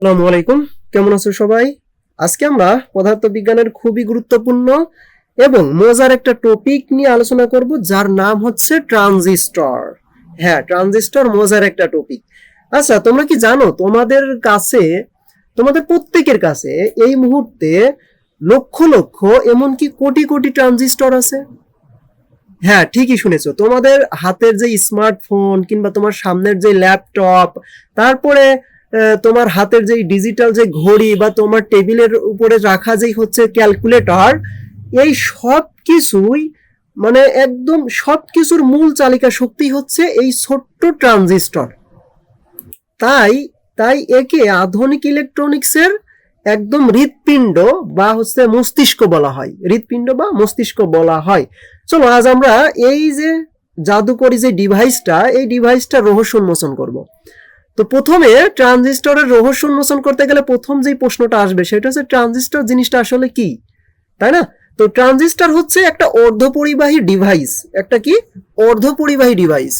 আসসালামু আলাইকুম, কেমন আছো সবাই? আজকে আমরা পদার্থবিজ্ঞানের খুবই গুরুত্বপূর্ণ এবং মজার একটা টপিক নিয়ে আলোচনা করব, যার নাম হচ্ছে ট্রানজিস্টর। হ্যাঁ, ট্রানজিস্টর মজার একটা টপিক। আচ্ছা, তোমরা কি জানো তোমাদের কাছে, তোমাদের প্রত্যেকের কাছে এই মুহূর্তে লক্ষ লক্ষ, এমনকি কোটি কোটি ট্রানজিস্টর আছে? হ্যাঁ, ঠিকই শুনেছো। তোমাদের হাতের যে স্মার্টফোন কিংবা তোমার সামনের যে ল্যাপটপ, তারপরে তোমার হাতের যে ডিজিটাল যে ঘড়ি বা তোমার টেবিলের উপরে রাখা যেই হচ্ছে ক্যালকুলেটর, এই সব কিছুই মানে একদম সব কিছুর মূল চালিকা শক্তি হচ্ছে এই ছোট্ট ট্রানজিস্টর। তাই তাই একে আধুনিক ইলেকট্রনিক্সের একদম হৃৎপিণ্ড বা হচ্ছে মস্তিষ্ক বলা হয়। হৃৎপিণ্ড বা মস্তিষ্ক বলা হয়। চলো আজ আমরা এই যে জাদুকরি যে ডিভাইসটা, এই ডিভাইসটা রহস্য উন্মোচন করব। তো প্রথমে ট্রানজিস্টরের রহস্য উন্মোচন করতে গেলে প্রথম যেই প্রশ্নটা আসবে সেটা হচ্ছে ট্রানজিস্টর জিনিসটা আসলে কি, তাই না? তো ট্রানজিস্টর হচ্ছে একটা অর্ধপরিবাহী ডিভাইস। একটা কি? অর্ধপরিবাহী ডিভাইস।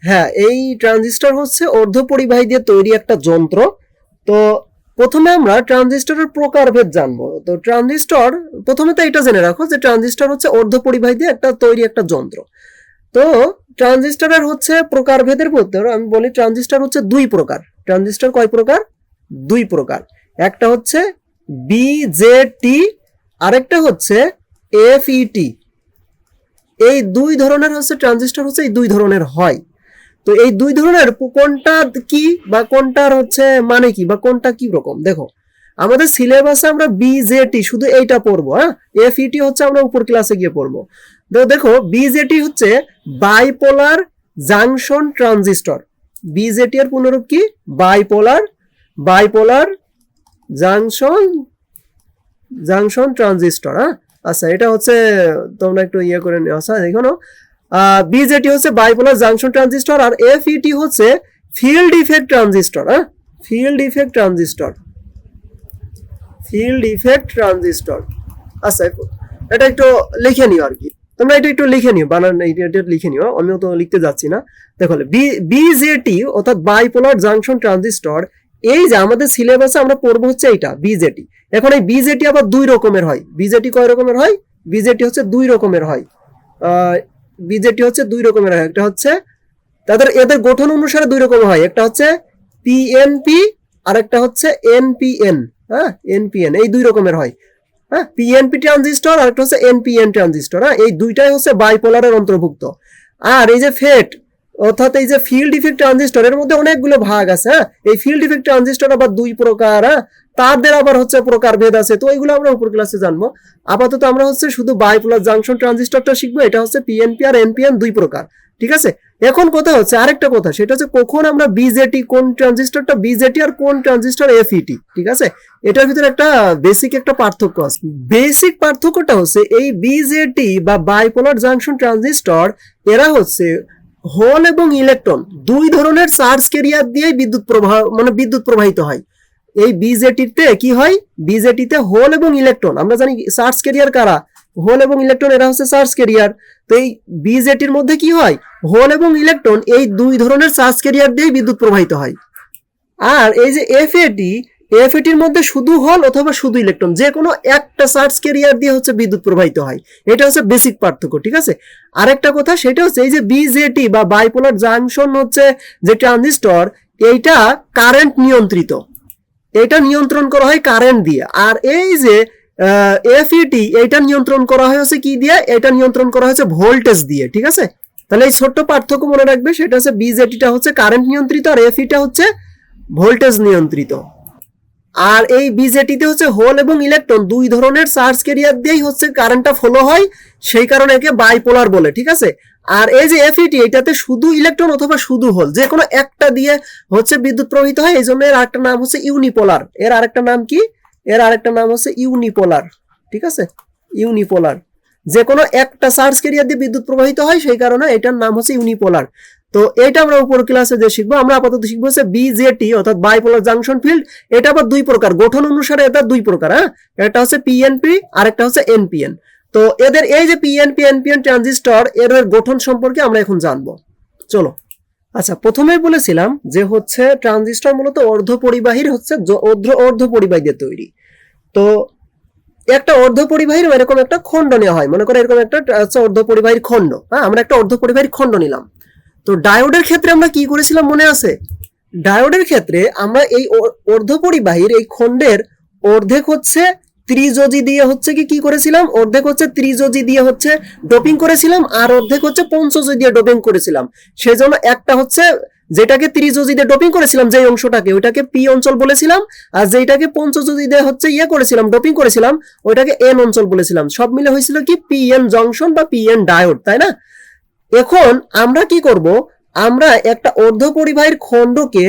হ্যাঁ, এই ট্রানজিস্টর হচ্ছে অর্ধপরিবাহী দিয়ে তৈরি একটা যন্ত্র। তো প্রথমে আমরা ট্রানজিস্টরের প্রকারভেদ জানবো। তো ট্রানজিস্টর, প্রথমে তো এটা জেনে রাখো যে ট্রানজিস্টর হচ্ছে অর্ধপরিবাহী দিয়ে একটা তৈরি একটা যন্ত্র। তো ট্রানজিস্টরের হচ্ছে প্রকারভেদের মধ্যে আমি বলি ট্রানজিস্টর হচ্ছে দুই প্রকার। ট্রানজিস্টর কয় প্রকার? দুই প্রকার। একটা হচ্ছে বিজেটি, আরেকটা হচ্ছে এফইটি। এই দুই ধরনের হচ্ছে ট্রানজিস্টর, হচ্ছে এই দুই ধরনের হয়। তো এই দুই ধরনের কোনটা কি বা কোনটার হচ্ছে মানে কি বা কোনটা কি রকম, দেখো আমাদের সিলেবাসে আমরা বিজেটি শুধু এইটা পড়বো। হ্যাঁ, এফইটি হচ্ছে আমরা উপর ক্লাসে গিয়ে পড়বো। দেখো বিজেটি হচ্ছে বাইপোলার জাংশন ট্রানজিস্টর। বিজেটি এর পুনরূপ কি? Bipolar junction transistor. হ্যাঁ, আচ্ছা, এটা হচ্ছে তোমরা একটু ইয়ে করে নিও। আচ্ছা, দেখো বিজেটি হচ্ছে বাইপোলার জাংশন ট্রানজিস্টর, আর এফইটি হচ্ছে ফিল্ড ইফেক্ট ট্রানজিস্টর। হ্যাঁ, ফিল্ড ইফেক্ট ট্রানজিস্টর। আচ্ছা, এটা একটু লিখে নিও আর কি, তোমরা এটা একটু লিখে নিও, বানান এটা লিখে নিও, আমিও তো লিখতে যাচ্ছি না। দেখো বিজেটি অর্থাৎ বাইপোলার জাংশন ট্রানজিস্টর, এই যে আমাদের সিলেবাসে আমরা পড়বো হচ্ছে এইটা বিজেটি। এখন এই বিজেটি আবার দুই রকমের হয়। বিজেটি কয় রকমের হয়? বিজেটি হচ্ছে দুই রকমের হয়। একটা হচ্ছে এদের গঠন অনুসারে দুই রকম হয়। একটা হচ্ছে পিএনপি আর একটা হচ্ছে এনপিএন। হ্যাঁ, এনপিএন, এই দুই রকমের হয়। হ্যাঁ, পিএনপি ট্রানজিস্টর আর একটা হচ্ছে এনপিএন ট্রানজিস্টর। হ্যাঁ, এই দুইটাই হচ্ছে বাইপোলারের অন্তর্ভুক্ত। আর এই যে ফেট অর্থাৎ এই যে ফিল্ড ইফেক্ট ট্রানজিস্টর, এর মধ্যে অনেকগুলো ভাগ আছে। হ্যাঁ, এই ফিল্ড ইফেক্ট ট্রানজিস্টর আবার দুই প্রকার। হ্যাঁ, তাদের আবার হচ্ছে প্রকারভেদ আছে। তো এইগুলো আমরা উপর ক্লাসে জানবো। আপাতত আমরা হচ্ছে শুধু বাইপোলার জাংশন ট্রানজিস্টরটা শিখবো। এটা হচ্ছে পিএনপি আর এনপিএন দুই প্রকার। ঠিক আছে, এখন কথা হচ্ছে আরেকটা কথা, সেটা হচ্ছে কখন আমরা বিজেটি, কোন ট্রানজিস্টরটা বিজেটি আর কোন ট্রানজিস্টর এফইটি। ঠিক আছে, এটার ভিতরে একটা বেসিক একটা পার্থক্য আছে। বেসিক পার্থক্যটা হচ্ছে এই বিজেটি বা বাইপোলার জাংশন ট্রানজিস্টর, এরা হচ্ছে হোল এবং ইলেকট্রন দুই ধরনের চার্জ ক্যারিয়ার দিয়ে বিদ্যুৎ প্রবাহিত হয়। এই বিজেটিতে কি হয়? বিজেটিতে হোল এবং ইলেকট্রন, আমরা জানি চার্জ ক্যারিয়ার কারা? হোল এবং ইলেকট্রন, এরা হচ্ছে চার্জ ক্যারিয়ার। তো এই বিজেটির মধ্যে কি হয়? হোল এবং ইলেকট্রন এই দুই ধরনের চার্জ ক্যারিয়ার দিয়ে বিদ্যুৎ প্রবাহিত হয়। আর এই যে এফএটির মধ্যে শুধু হোল অথবা শুধু ইলেকট্রন, যে কোনো একটা চার্জ ক্যারিয়ার দিয়ে হচ্ছে বিদ্যুৎ প্রবাহিত হয়। এটা হচ্ছে বেসিক পার্থক্য। ঠিক আছে, আরেকটা কথা, সেটা হচ্ছে এই যে বিজেটি বা বাইপোলার জাংশন হচ্ছে যে ট্রানজিস্টর, এইটা কারেন্ট নিয়ন্ত্রিত। এটা নিয়ন্ত্রণ করা হয় কারেন্ট দিয়ে। আর এই যে এফইটি, এটা নিয়ন্ত্রণ করা হয়েছে কি দিয়ে? এটা নিয়ন্ত্রণ করা হয়েছে ভোল্টেজ দিয়ে। ঠিক আছে, তাহলে এই ছোট্ট পার্থক্য মনে রাখবে, সেটা হচ্ছে বিজেটিটা হচ্ছে কারেন্ট নিয়ন্ত্রিত আর এফইটা হচ্ছে ভোল্টেজ নিয়ন্ত্রিত। আর এই বিজেটিতে হচ্ছে হোল এবং ইলেকট্রন দুই ধরনের চার্জ ক্যারিয়ার দিয়েই হচ্ছে কারেন্টটা ফ্লো হয়, সেই কারণে একে বাইপোলার বলে। ঠিক আছে, আর এই যে এফইটি, এটাতে শুধু ইলেকট্রন অথবা শুধু হোল, যে কোনো একটা দিয়ে হচ্ছে বিদ্যুৎ প্রবাহিত হয়। এই জন্য এর আরেকটা নাম হচ্ছে ইউনিপোলার। এর আরেকটা নাম কি? এর আরেকটা নাম হচ্ছে ইউনিপোলার। ঠিক আছে, ইউনিপোলার, যে কোনো একটা চার্জ ক্যারিয়ার দিয়ে বিদ্যুৎ প্রবাহিত হয়, সেই কারণে এটার নাম হচ্ছে ইউনিপোলার। তো এটা আমরা উপর ক্লাসে যে শিখবো, আমরা আপাতত শিখবো হচ্ছে বিজেটি অর্থাৎ বাইপোলার জাংশন ফিল্ড। এটা আবার দুই প্রকার, গঠন অনুসারে এটা দুই প্রকার। হ্যাঁ, একটা হচ্ছে পিএনপি আর একটা হচ্ছে এনপিএন। তো এদের এই যে পিএনপি এনপিএন ট্রানজিস্টর, এর গঠন সম্পর্কে আমরা এখন জানবো। চলো আচ্ছা, প্রথমেই বলেছিলাম যে হচ্ছে ট্রানজিস্টর মূলত অর্ধপরিবাহীর হচ্ছে অর্ধপরিবাহী দিয়ে তৈরি। তো একটা অর্ধপরিবাহীর এরকম একটা খণ্ড নেওয়া হয়, মনে করো এরকম একটা হচ্ছে অর্ধপরিবাহীর খণ্ড। হ্যাঁ, আমরা একটা অর্ধপরিবাহীর খণ্ড নিলাম। তো ডায়োডের ক্ষেত্রে আমরা কি করেছিলাম মনে আছে? ডায়োডের ক্ষেত্রে আমরা এই অর্ধপরিবাহীর এই খণ্ডের অর্ধেক হচ্ছে ত্রিযোজি দিয়ে হচ্ছে কি করেছিলাম, অর্ধেক হচ্ছে ত্রিযোজি দিয়ে হচ্ছে ডোপিং করেছিলাম, আর অর্ধেক হচ্ছে পঞ্চযোজি দিয়ে ডোপিং করেছিলাম। সেই জন্য একটা হচ্ছে যেটাকে ত্রিযোজি দিয়ে ডোপিং করেছিলাম, যে অংশটাকে, ওইটাকে পি অঞ্চল বলেছিলাম, আর যেটাকে পঞ্চযোজি দিয়ে হচ্ছে করেছিলাম, ডোপিং করেছিলাম, ওইটাকে এন অঞ্চল বলেছিলাম। সব মিলে হয়েছিল কি পি এন জংশন বা পি এন ডায়োড, তাই না? এখন আমরা কি করব, আমরা একটা অর্ধপরিবাহীর খণ্ডকে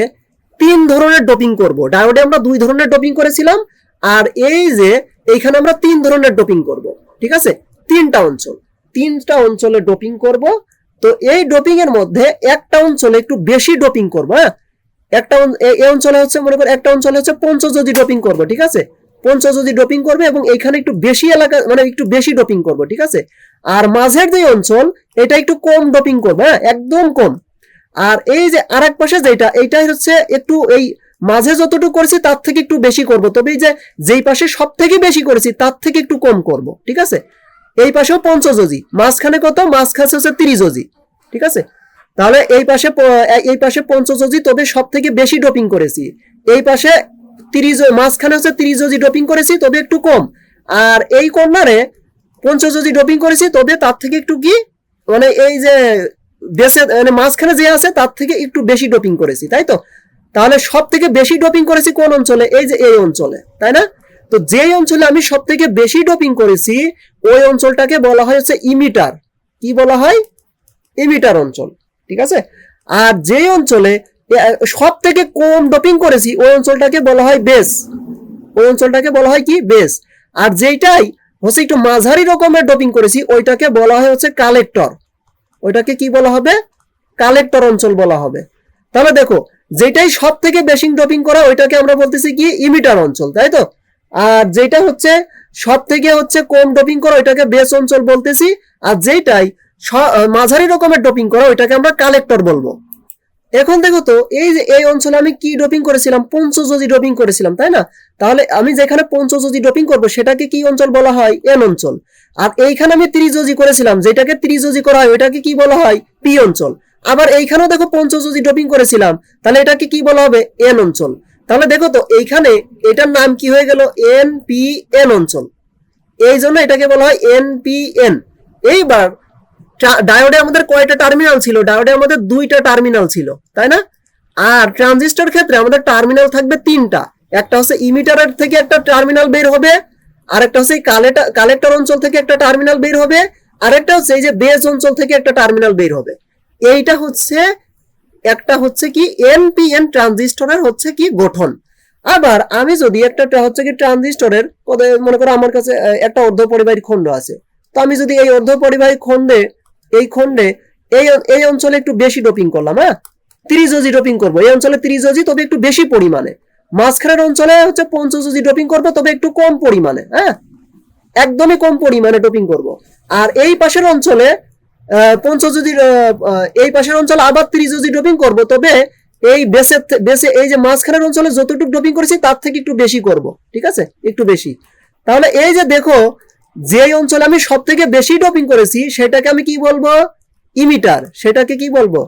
3 ধরনের ডোপিং করব। ডায়োডে আমরা 2 ধরনের ডোপিং করেছিলাম, আর এই যে এইখানে আমরা 3 ধরনের ডোপিং করব। ঠিক আছে, 3টা অঞ্চলে ডোপিং করব। তো এই ডোপিং এর মধ্যে একটা অঞ্চলে একটু বেশি ডোপিং করব। হ্যাঁ, এই অঞ্চলে হচ্ছে মনে করো একটা অঞ্চলে হচ্ছে পঞ্চযোজি ডোপিং করব। ঠিক আছে, পঞ্চযোজি ডোপিং করবে এবং এইখানে একটু বেশি এলাকা মানে একটু বেশি ডোপিং করব। ঠিক আছে, আর মাঝের যে অঞ্চল এটা একটু কম ডোপিং করবে। হ্যাঁ, একদম কম। আর এই যে আরেক পাশে যেটা, এইটাই হচ্ছে একটু এই মাঝে যতটুকু করেছি তার থেকে একটু বেশি করব, তবে এই যে যেই পাশে সব থেকে বেশি করেছি তার থেকে একটু কম করব। ঠিক আছে, এই পাশেও পঞ্চযোজি, মাঝখানে কত, মাঝখানে হচ্ছে ত্রিযোজি। ঠিক আছে, তাহলে এই পাশে পঞ্চযোজি, তবে সব থেকে বেশি ডোপিং করেছি। এই পাশে মাঝখানে হচ্ছে ত্রিযোজি ডোপিং করেছি, তবে একটু কম। আর এই কর্নারে পঞ্চযোজি ডোপিং করেছি, তবে তার থেকে একটু কি মানে এই যে বেসে মানে মাঝখানে যে আছে তার থেকে একটু বেশি ডোপিং করেছি, তাই তো? তাহলে সব থেকে বেশি ডোপিং করেছি কোন অঞ্চলে? এই যে এই অঞ্চলে, তাই না? তো যেই অঞ্চলে আমি সব থেকে বেশি ডোপিং করেছি ওই অঞ্চলটাকে বলা হয় হচ্ছে ইমিটার। কি বলা হয়? ইমিটার অঞ্চল। ঠিক আছে, আর যেই অঞ্চলে সব থেকে কম ডোপিং করেছি ওই অঞ্চলটাকে বলা হয় বেস। ওই অঞ্চলটাকে বলা হয় কি? বেস। আর যেইটাই হচ্ছে একটু মাঝারি রকমের ডোপিং করেছি ওইটাকে বলা হয় হচ্ছে কালেক্টর। ওইটাকে কি বলা হবে? কালেক্টর অঞ্চল বলা হবে। তাহলে দেখো, যেটাই সব থেকে বেশি ডোপিং করা ওইটাকে আমরা বলতেছি কি? ইমিটার অঞ্চল, তাই তো? আর যেটা হচ্ছে সব থেকে হচ্ছে কম ডোপিং করা ওইটাকে বেস অঞ্চল বলতেছি, আর যেটাই মাঝারি রকমের ডোপিং করা ওইটাকে আমরা কালেক্টর বলবো। এখন দেখো তো, এই যে এই অঞ্চলে আমি কি ডোপিং করেছিলাম? পঞ্চযোজি ডোপিং করেছিলাম, তাই না? তাহলে আমি যেখানে পঞ্চযোজি ডোপিং করব সেটাকে কি অঞ্চল বলা হয়? এন অঞ্চল। আর এইখানে আমি ত্রিযোজি করেছিলাম, যেটাকে ত্রিযোজি করা হয় ওইটাকে কি বলা হয়? পি অঞ্চল। আবার এইখানেও দেখো পঞ্চযোজি ডোপিং করেছিলাম, তাহলে এটাকে কি বলা হবে? এন অঞ্চল। তাহলে দেখো তো এইখানে এটার নাম কি হয়ে গেল? এন পি এন অঞ্চল। এই জন্য এটাকে বলা হয় এন পি এন। এইবার ডায়োডে আমাদের কয়টা টার্মিনাল ছিল? ডায়োডে আমাদের 2টা টার্মিনাল ছিল, তাই না? আর ট্রানজিস্টর ক্ষেত্রে আমাদের টার্মিনাল থাকবে 3টা। একটা হচ্ছে ইমিটারের থেকে একটা টার্মিনাল বের হবে, আরেকটা হচ্ছে কালেক্টর অঞ্চল থেকে একটা টার্মিনাল বের হবে, আরেকটা হচ্ছে এই যে বেস অঞ্চল থেকে একটা টার্মিনাল বের হবে। এইটা হচ্ছে একটা হচ্ছে কি এনপিএন ট্রানজিস্টরের হচ্ছে কি গঠন। আবার আমি যদি একটা হচ্ছে কি ট্রানজিস্টরের মনে করো আমার কাছে একটা অর্ধপরিবাহী খণ্ড আছে, তো আমি যদি এই অর্ধপরিবাহী খণ্ডে এই অঞ্চলে একটু বেশি ডোপিং করলাম, হ্যাঁ, ত্রিযোজি ডোপিং করবো এই অঞ্চলে ত্রিযোজি, তবে একটু বেশি পরিমাণে। মাঝখানের অঞ্চলে হচ্ছে পঞ্চযোজি ডোপিং করবো, তবে একটু কম পরিমাণে। হ্যাঁ, একদমই কম পরিমাণে ডোপিং করব। আর এই পাশের অঞ্চলে এই পাশের অঞ্চলে আবার ত্রিযোজি ডোপিং করব, তবে এই বেসে এই যে মাঝখানের অঞ্চলে যতটুকু ডোপিং করেছি তার থেকে একটু বেশি করব। ঠিক আছে, একটু বেশি। তাহলে এই যে দেখো, যে অঞ্চলে আমি সব থেকে বেশি ডোপিং করেছি সেটাকে আমি কি বলবো? ইমিটার। সেটাকে কি বলবো?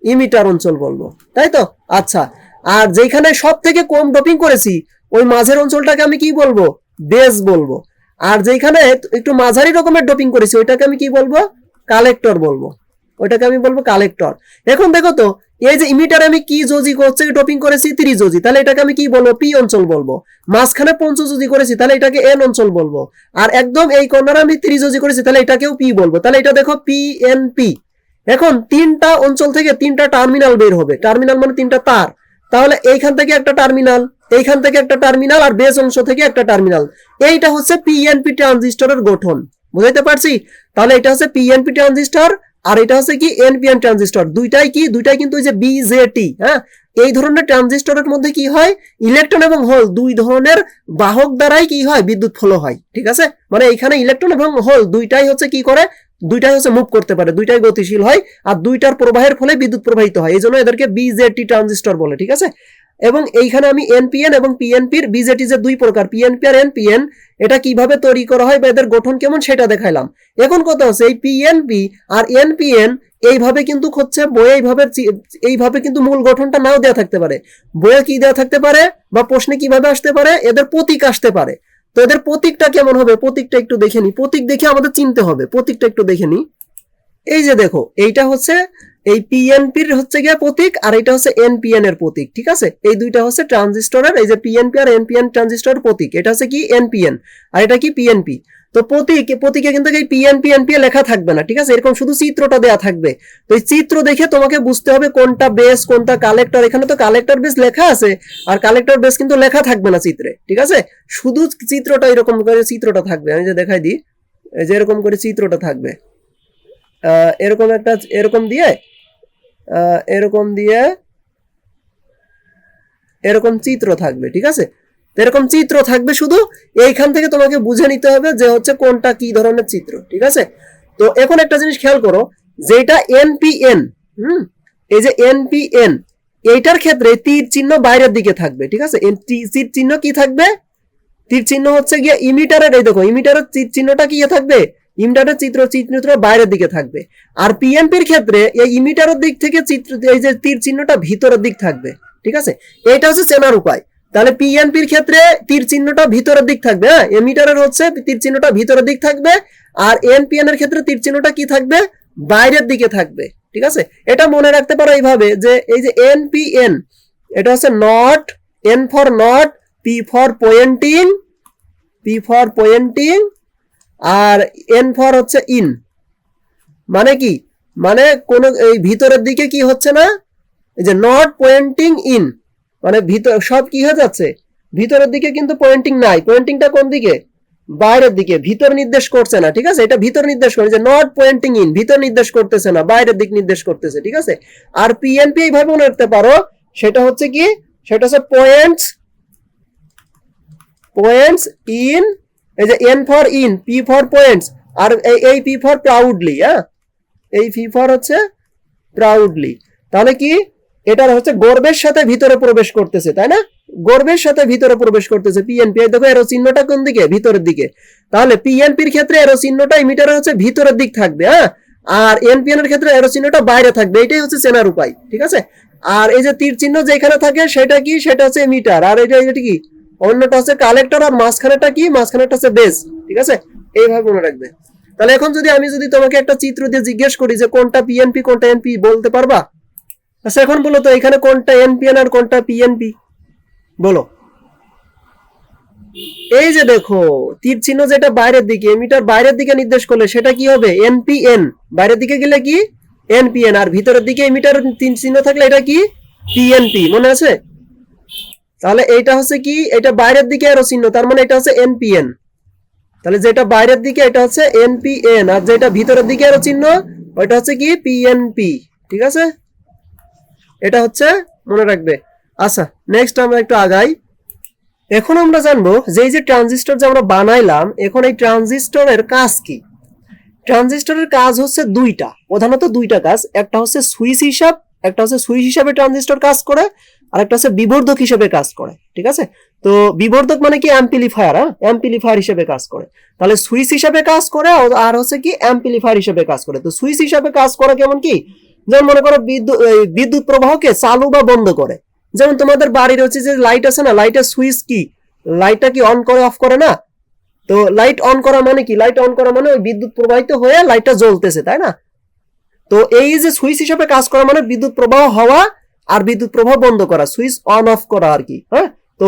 ইমিটার অঞ্চল বলবো, তাই তো? আচ্ছা, আর যেখানে সব থেকে কম ডোপিং করেছি ওই মাঝের অঞ্চলটাকে আমি কি বলবো? বেস বলবো। আর যেখানে একটু মাঝারি রকমের ডোপিং করেছি ওইটাকে আমি কি বলবো? কালেক্টর বলবো। ওইটাকে আমি বলবো কালেক্টর। এখন দেখো তো, এই যে ইমিটারে আমি কি যোজি হচ্ছে ডোপিং করেছি? ত্রিযোজি, তাহলে এটাকে আমি কি বলবো? পি অঞ্চল বলবো। মাঝখানে পঞ্চযোজি করেছি তাহলে এটাকে এন অঞ্চল বলবো। আর একদম এই কর্নারে আমি ত্রিযোজি করেছি তাহলে এটাকেও পি বলবো। তাহলে এটা দেখো পি এন পি। এখন 3টা অঞ্চল থেকে 3টা টার্মিনাল বের হবে। টার্মিনাল মানে 3টা তার। তাহলে এইখান থেকে একটা টার্মিনাল, এইখান থেকে একটা টার্মিনাল, আর বেস অংশ থেকে একটা টার্মিনাল। এইটা হচ্ছে পিএনপি ট্রানজিস্টরের গঠন। বুঝাইতে পারছি? তাহলে এটা হচ্ছে পিএনপি ট্রানজিস্টর, আর এটা হচ্ছে কি এনপিএন ট্রানজিস্টর। দুইটাই কিন্তু ওই যে বিজেটি। হ্যাঁ, এই ধরনের ট্রানজিস্টরের মধ্যে কি হয়? ইলেকট্রন এবং হোল দুই ধরনের বাহক দ্বারাই কি হয়? বিদ্যুৎ ফ্লো হয়। ঠিক আছে, মানে এখানে ইলেকট্রন এবং হোল দুইটাই হচ্ছে কি করে? দুইটাই হচ্ছে মুভ করতে পারে, দুইটাই গতিশীল হয়, আর দুইটার প্রবাহের ফলে বিদ্যুৎ প্রবাহিত হয়, এই জন্য এদেরকে বিজেটি ট্রানজিস্টর বলে। ঠিক আছে, এবং এইখানে আমি এনপিএন এবং পিএনপির বিজেটি যে দুই প্রকার পিএনপি আর এনপিএন, এটা কিভাবে তৈরি করা হয় বা এদের গঠন কেমন সেটা দেখাইলাম। এখন কথা হচ্ছে এই পিএনপি আর এনপিএন এইভাবে কিন্তু হচ্ছে বইয়ে এইভাবে কিন্তু মূল গঠনটা নাও দেওয়া থাকতে পারে, বইয়ে কি দেওয়া থাকতে পারে বা প্রশ্নে কিভাবে আসতে পারে, এদের প্রতীক আসতে পারে। তো এদের প্রতীকটা কেমন হবে, প্রতীকটা একটু দেখে নি, প্রতীক দেখে আমাদের চিনতে হবে, প্রতীকটা একটু দেখে নি। এই যে দেখো, এইটা হচ্ছে এই পিএনপির হচ্ছে গিয়ে প্রতীক, আর এটা হচ্ছে এনপিএন এর প্রতীক। ঠিক আছে, এই দুইটা হচ্ছে ট্রানজিস্টরের, এই যে পিএনপি আর এনপিএন ট্রানজিস্টরের প্রতীক, এটা হচ্ছে কি এনপিএন আর এটা কি পিএনপি। তো প্রতীকে কিন্তু এই পিএনপি এনপিএ লেখা থাকবে না। ঠিক আছে, এরকম শুধু চিত্রটা দেয়া থাকবে। তো এই চিত্র দেখে তোমাকে বুঝতে হবে কোনটা বেস কোনটা কালেক্টর। এখানে তো কালেক্টর বেস লেখা আছে, আর কালেক্টর বেস কিন্তু লেখা থাকবে না চিত্রে। ঠিক আছে, শুধু চিত্রটা এরকম করে চিত্রটা থাকবে, আমি যে দেখাই দিই, এই যে এরকম করে চিত্রটা থাকবে, এরকম একটা এরকম দিয়ে এরকম চিত্র থাকবে। ঠিক আছে, এরকম চিত্র থাকবে, শুধু এইখান থেকে তোমাকে বুঝে নিতে হবে যে হচ্ছে কোনটা কি ধরনের চিত্র। ঠিক আছে, তো এখন একটা জিনিস খেয়াল করো, যেটা এনপিএন, এই যে এনপিএন, এইটার ক্ষেত্রে তীর চিহ্ন বাইরের দিকে থাকবে। ঠিক আছে, তীর চিহ্ন কি থাকবে, তীর চিহ্ন হচ্ছে গিয়ে ইমিটারের, এই দেখো ইমিটারের তীর চিহ্নটা কি থাকবে, ইমিটারের চিত্র বাইরের দিকে থাকবে। আর পিএনপির ক্ষেত্রে এই ইমিটারের দিক থেকে এই যে তীর চিহ্নটা ভিতরের দিক থাকবে। ঠিক আছে, এটা হচ্ছে চেনার উপায়। তাহলে পিএনপির ক্ষেত্রে তীর চিহ্নটা ভিতরের দিক থাকবে, হ্যাঁ, এমিটারের হচ্ছে তীর চিহ্নটা ভিতরের দিক থাকবে, আর এনপিএন এর ক্ষেত্রে তীর চিহ্নটা কি থাকবে, বাইরের দিকে থাকবে। ঠিক আছে, এটা মনে রাখতে পারো এইভাবে যে এই যে এনপিএন, এটা হচ্ছে not, N for not, P for pointing, আর এন ফর হচ্ছে ইন। মানে কি, মানে কোন এই ভিতরের দিকে কি হচ্ছে না, এই যে নট পয়েন্টিং ইন, মানে ভিতর সব কি হয়ে যাচ্ছে, ভিতরের দিকে কিন্তু পয়েন্টিং নাই, পয়েন্টিংটা কোন দিকে, বাইরের দিকে, ভিতর নির্দেশ করছে না। ঠিক আছে, এটা ভিতর নির্দেশ করে, যে নট পয়েন্টিং ইন, ভিতর নির্দেশ করতেছে না, বাইরের দিক নির্দেশ করতেছে। ঠিক আছে, আর পিএনপি এইভাবে মনে রাখতে পারো, সেটা হচ্ছে কি, সেটা হচ্ছে পয়েন্টস ইন, এই যে N for in, P for points, আর এই পি ফর প্রাউডলি, হ্যাঁ, এই পি ফর হচ্ছে প্রাউডলি। তাহলে কি, এটা হচ্ছে গর্বের সাথে ভিতরে প্রবেশ করতেছে, তাই না, গর্বের সাথে ভিতরে প্রবেশ করতেছে পিএনপি। দেখো এরো চিহ্নটা কোন দিকে, ভিতরের দিকে। তাহলে পিএনপির ক্ষেত্রে এরো চিহ্নটা ইমিটারে হচ্ছে ভিতরের দিক থাকবে, হ্যাঁ, আর এনপিএন এর ক্ষেত্রে এরো চিহ্নটা বাইরে থাকবে। এটাই হচ্ছে চেনার উপায়। ঠিক আছে, আর এই যে তীর চিহ্ন যেখানে থাকে সেটা কি, সেটা হচ্ছে এমিটার, আর এটা কি, অন্যটা হচ্ছে কালেক্টর, আর মাঝখানেটা কি, মাঝখানেটা হচ্ছে বেস। ঠিক আছে, এইভাবে মনে রাখবে। তাহলে এখন আমি যদি তোমাকে একটা চিত্র দিয়ে জিজ্ঞেস করি যে কোনটা পিএনপি কোনটা এনপি, বলতে পারবা? আচ্ছা, এখন বলো তো এখানে কোনটা এনপিএন আর কোনটা পিএনপি, বলো। এই যে দেখো তীর চিহ্ন যেটা বাইরের দিকে, এমিটার বাইরের দিকে নির্দেশ করলে সেটা কি হবে, এনপিএন, বাইরের দিকে গেলে কি এনপিএন, আর ভিতরের দিকে এমিটার তীর চিহ্ন থাকলে এটা কি পিএনপি, মনে আছে? তাহলে এইটা হচ্ছে কি, এটা বাইরের দিকে এরো চিহ্ন, তার মানে এটা হচ্ছে এনপিএন। তাহলে যেটা বাইরের দিকে এটা হচ্ছে এনপিএন, আর যেটা ভিতরের দিকে এরো চিহ্ন ওইটা হচ্ছে কি পিএনপি। ঠিক আছে, এটা হচ্ছে মনে রাখবে। আচ্ছা, নেক্সট আমরা একটু আগাই। এখন আমরা জানবো যে এই যে ট্রানজিস্টর যে আমরা বানাইলাম, এখন এই ট্রানজিস্টরের কাজ কি। ট্রানজিস্টরের কাজ হচ্ছে দুইটা, প্রধানত দুইটা কাজ। একটা হচ্ছে সুইচ হিসাবে ট্রানজিস্টর কাজ করে, আর একটা হচ্ছে বিবর্ধক হিসেবে কাজ করে। ঠিক আছে, তো বিবর্ধক মানে কি অ্যাম্পলিফায়ার হিসেবে কাজ করে। তাহলে সুইচ হিসেবে কাজ করে, আর হচ্ছে কি অ্যাম্পলিফায়ার হিসেবে কাজ করে। তো সুইচ হিসেবে কাজ করে কেমন কি, যেমন মনে করো বিদ্যুৎ প্রবাহকে চালু বা বন্ধ করে। যেমন তোমাদের বাড়ির হচ্ছে যে লাইট আছে না, লাইটের সুইচ কি, লাইটটা কি অন করে অফ করে না? তো লাইট অন করা মানে কি, লাইট অন করা মানে ওই বিদ্যুৎ প্রবাহিত হয়ে লাইটটা জ্বলতেছে, তাই না? তো এই যে সুইচ হিসেবে কাজ করা মানে বিদ্যুৎ প্রবাহ হওয়া আর বিদ্যুৎ প্রবাহ বন্ধ করা, সুইচ অন অফ করা আর কি। হ্যাঁ, তো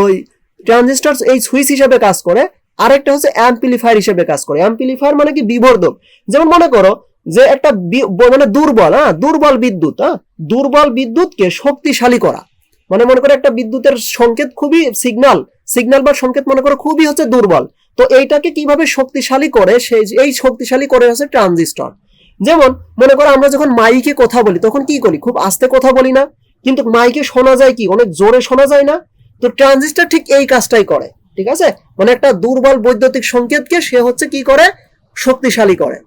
ট্রানজিস্টর এই সুইচ হিসেবে কাজ করে। আরেকটা হচ্ছে অ্যাম্পলিফায়ার হিসেবে কাজ করে। অ্যাম্পলিফায়ার মানে কি বিবর্ধক। যেমন মনে করো যে একটা মানে দুর্বল বিদ্যুৎকে শক্তিশালী করা, মানে মনে করো একটা বিদ্যুতের সংকেত খুবই সিগন্যাল বা সংকেত মনে করো খুবই হচ্ছে দুর্বল, তো এইটাকে কিভাবে শক্তিশালী করে, এই শক্তিশালী করে হচ্ছে ট্রানজিস্টর। যেমন মনে করো আমরা যখন মাইকে কথা বলি তখন কি করি, খুব আস্তে কথা বলি না, কিন্তু মাইকে শোনা যায় কি, অনেক জোরে শোনা যায় না? তো ট্রানজিস্টর ঠিক এই কাজটাই করে। ঠিক আছে, মানে একটা দুর্বল বৈদ্যুতিক সংকেতকে সে হচ্ছে কি করে, শক্তিশালী করে।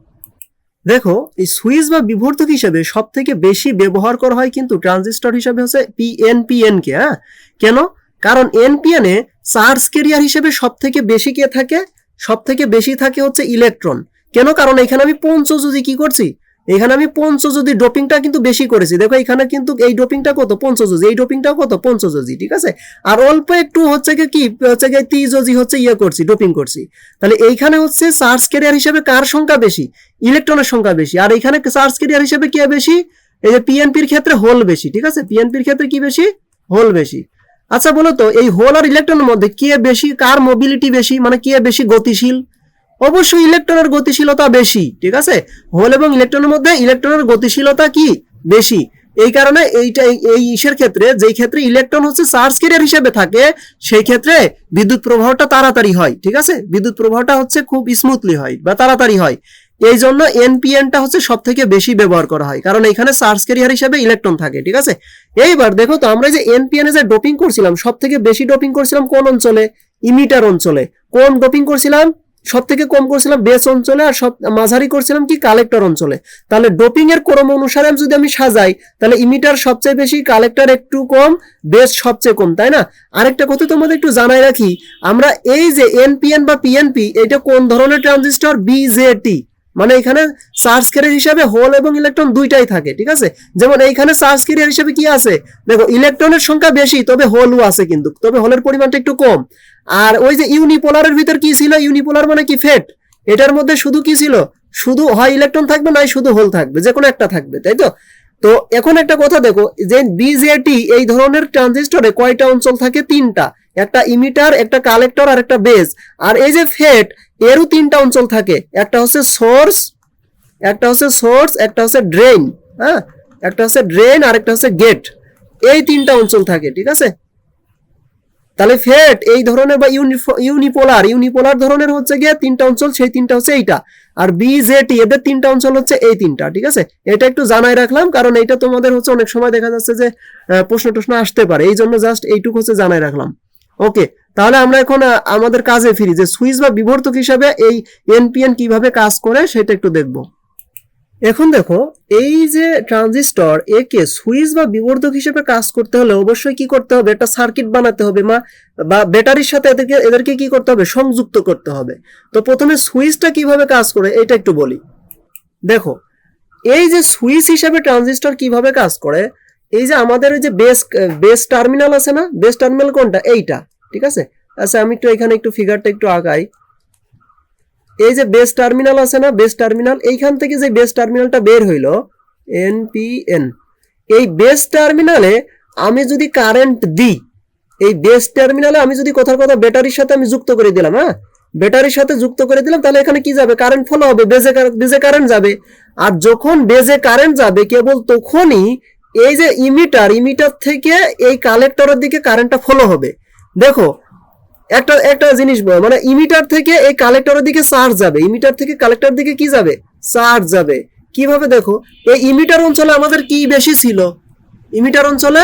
দেখো এই সুইচ বা বিবর্ধক হিসেবে সব থেকে বেশি ব্যবহার করা হয় কিন্তু ট্রানজিস্টর হিসেবে হচ্ছে পিএনপিএন কে। হ্যাঁ, কেন? কারণ এনপিএন এ চার্জ ক্যারিয়ার হিসেবে সব থেকে বেশি কে থাকে? সব থেকে বেশি থাকে হচ্ছে ইলেকট্রন। কেন? কারণ এখানে আমি পঞ্চযোজী কি করছি, এখানে আমি পঞ্চযোজী ডোপিংটা কিন্তু বেশি করেছি। দেখো এখানে কিন্তু এই ডোপিংটা কত? পঞ্চযোজী। এই ডোপিংটাও কত? পঞ্চযোজী। ঠিক আছে, আর অল্প একটু হচ্ছে কি হচ্ছে ত্রিযোজী হচ্ছে করছি, ডোপিং করছি। তাহলে এইখানে হচ্ছে চার্জ ক্যারিয়ার হিসেবে কার সংখ্যা বেশি? ইলেকট্রনের সংখ্যা বেশি। আর এখানে চার্জ ক্যারিয়ার হিসেবে কি বেশি? এই যে পিএনপির ক্ষেত্রে হোল বেশি। ঠিক আছে, পিএনপির ক্ষেত্রে কি বেশি? হোল বেশি। আচ্ছা বলো তো এই হোল আর ইলেকট্রনের মধ্যে কে বেশি, কার মোবিলিটি বেশি, মানে কে বেশি গতিশীল? অবশ্যই ইলেকট্রনের গতিশীলতা বেশি। ঠিক আছে, হোল এবং ইলেকট্রনের মধ্যে ইলেকট্রনের গতিশীলতা কি বেশি। এই কারণে এইটা এই ইসের ক্ষেত্রে, যেই ক্ষেত্রে ইলেকট্রন হচ্ছে চার্জ ক্যারিয়ার হিসেবে থাকে, সেই ক্ষেত্রে বিদ্যুৎ প্রবাহটা তাড়াতাড়ি হয়। ঠিক আছে, বিদ্যুৎ প্রবাহটা হচ্ছে খুব স্মুথলি হয় বা তাড়াতাড়ি হয়। এই জন্য এনপিএনটা হচ্ছে সব থেকে বেশি ব্যবহার করা হয়, কারণ এখানে চার্জ ক্যারিয়ার হিসেবে ইলেকট্রন থাকে। ঠিক আছে, এইবার দেখো তো আমরা যে এনপিএন এ যে ডোপিং করছিলাম, সব থেকে বেশি ডোপিং করছিলাম কোন অঞ্চলে? ইমিটার অঞ্চলে। কোন ডোপিং করছিলাম? সব থেকে কম করছিলাম বেস অঞ্চলে, আর সব মাঝারি করছিলাম কি কালেক্টর অঞ্চলে। তাহলে ডোপিং এর ক্রম অনুসারে যদি আমি সাজাই, তাহলে ইমিটার সবচেয়ে বেশি, কালেক্টর একটু কম, বেস সবচেয়ে কম, তাই না? আরেকটা কথা তোমাদের একটু জানাই রাখি, আমরা এই যে এনপিএন বা পিএনপি, এটা কোন ধরনের ট্রানজিস্টর? বিজেটি। মানে এখানে চার্জ ক্যারিয়ার হিসাবে হোল এবং ইলেকট্রন দুইটাই থাকে। ঠিক আছে, যেমন এইখানে চার্জ ক্যারিয়ার হিসাবে কি আছে? দেখো ইলেকট্রনের সংখ্যা বেশি, তবে হোলও আছে কিন্তু, তবে হোলের পরিমাণটা একটু কম। আর ওই যে ইউনিপোলারের ভিতর কি ছিল? ইউনিপোলার মানে কি? ফেট। এটার মধ্যে শুধু কি ছিল? শুধু হয় ইলেকট্রন থাকবে, নয় শুধু হোল থাকবে, যে কোনো একটা থাকবে, তাই তো? তো এখন একটা কথা দেখো, যে বিজেটি এই ধরনের ট্রানজিস্টরে কয়টা অঞ্চল থাকে? তিনটা। একটা ইমিটার, একটা কালেক্টর, আর একটা বেস। আর এই যে ফেট, এরও তিনটা অঞ্চল থাকে। একটা হচ্ছে সোর্স, একটা হচ্ছে ড্রেন। হ্যাঁ, একটা হচ্ছে ড্রেন, আর একটা হচ্ছে গেট। এই তিনটা অঞ্চল থাকে। ঠিক আছে, তাহলে ফেট এই ধরনের বা ইউনিপোলার ধরনের হচ্ছে গিয়ে তিনটা অঞ্চল, সেই তিনটা হচ্ছে এইটা। আর বিজেটি এদের তিনটা অঞ্চল হচ্ছে এই তিনটা। ঠিক আছে, এটা একটু জানাই রাখলাম, কারণ এইটা তোমাদের হচ্ছে অনেক সময় দেখা যাচ্ছে যে প্রশ্ন আসতে পারে, এই জন্য জাস্ট এইটুকু হচ্ছে জানাই রাখলাম। ওকে, তাহলে আমরা এখন আমাদের কাজে ফিরি, যে সুইচ বা বিবর্ধক হিসাবে এই এনপিএন কিভাবে কাজ করে সেটা একটু দেখবো। এখন দেখো এই যে ট্রানজিস্টর, একে সুইচ বা বিবর্ধক হিসেবে কাজ করতে হলে অবশ্যই কি করতে হবে? একটা সার্কিট বানাতে হবে, বা ব্যাটারির সাথে এদেরকে কি করতে হবে? সংযুক্ত করতে হবে। তো প্রথমে সুইচটা কিভাবে কাজ করে এটা একটু বলি। দেখো এই যে সুইচ হিসেবে ট্রানজিস্টর কিভাবে কাজ করে, এই যে আমাদের ওই যে বেস টার্মিনাল আছে না? বেস টার্মিনাল কোনটা? এইটা। ঠিক আছে, আচ্ছা আমি একটু এখানে একটু ফিগারটা একটু আঁকাই। এই যে বেস টার্মিনাল আছে না? বেস টার্মিনাল, এইখান থেকে যে বেস টার্মিনালটা বের হইলো এনপিএন, এই বেস টার্মিনালে আমি যদি কারেন্ট দিই, এই বেস টার্মিনালে আমি যদি কথার কথা ব্যাটারির সাথে আমি যুক্ত করে দিলাম, হ্যাঁ ব্যাটারির সাথে যুক্ত করে দিলাম, তাহলে এখানে কি যাবে? কারেন্ট ফলো হবে, বেজে কারেন্ট যাবে। আর যখন বেজে কারেন্ট যাবে কেবল তখনই এই যে ইমিটার থেকে এই কালেক্টরের দিকে কারেন্টটা ফলো হবে। দেখো একটা জিনিস মানে ইমিটার থেকে এই কালেক্টরের দিকে চার্জ যাবে, ইমিটার থেকে কালেক্টরের দিকে কি যাবে? চার্জ যাবে। কিভাবে? দেখো এই ইমিটার অঞ্চলে আমাদের কি বেশি ছিল? ইমিটার অঞ্চলে,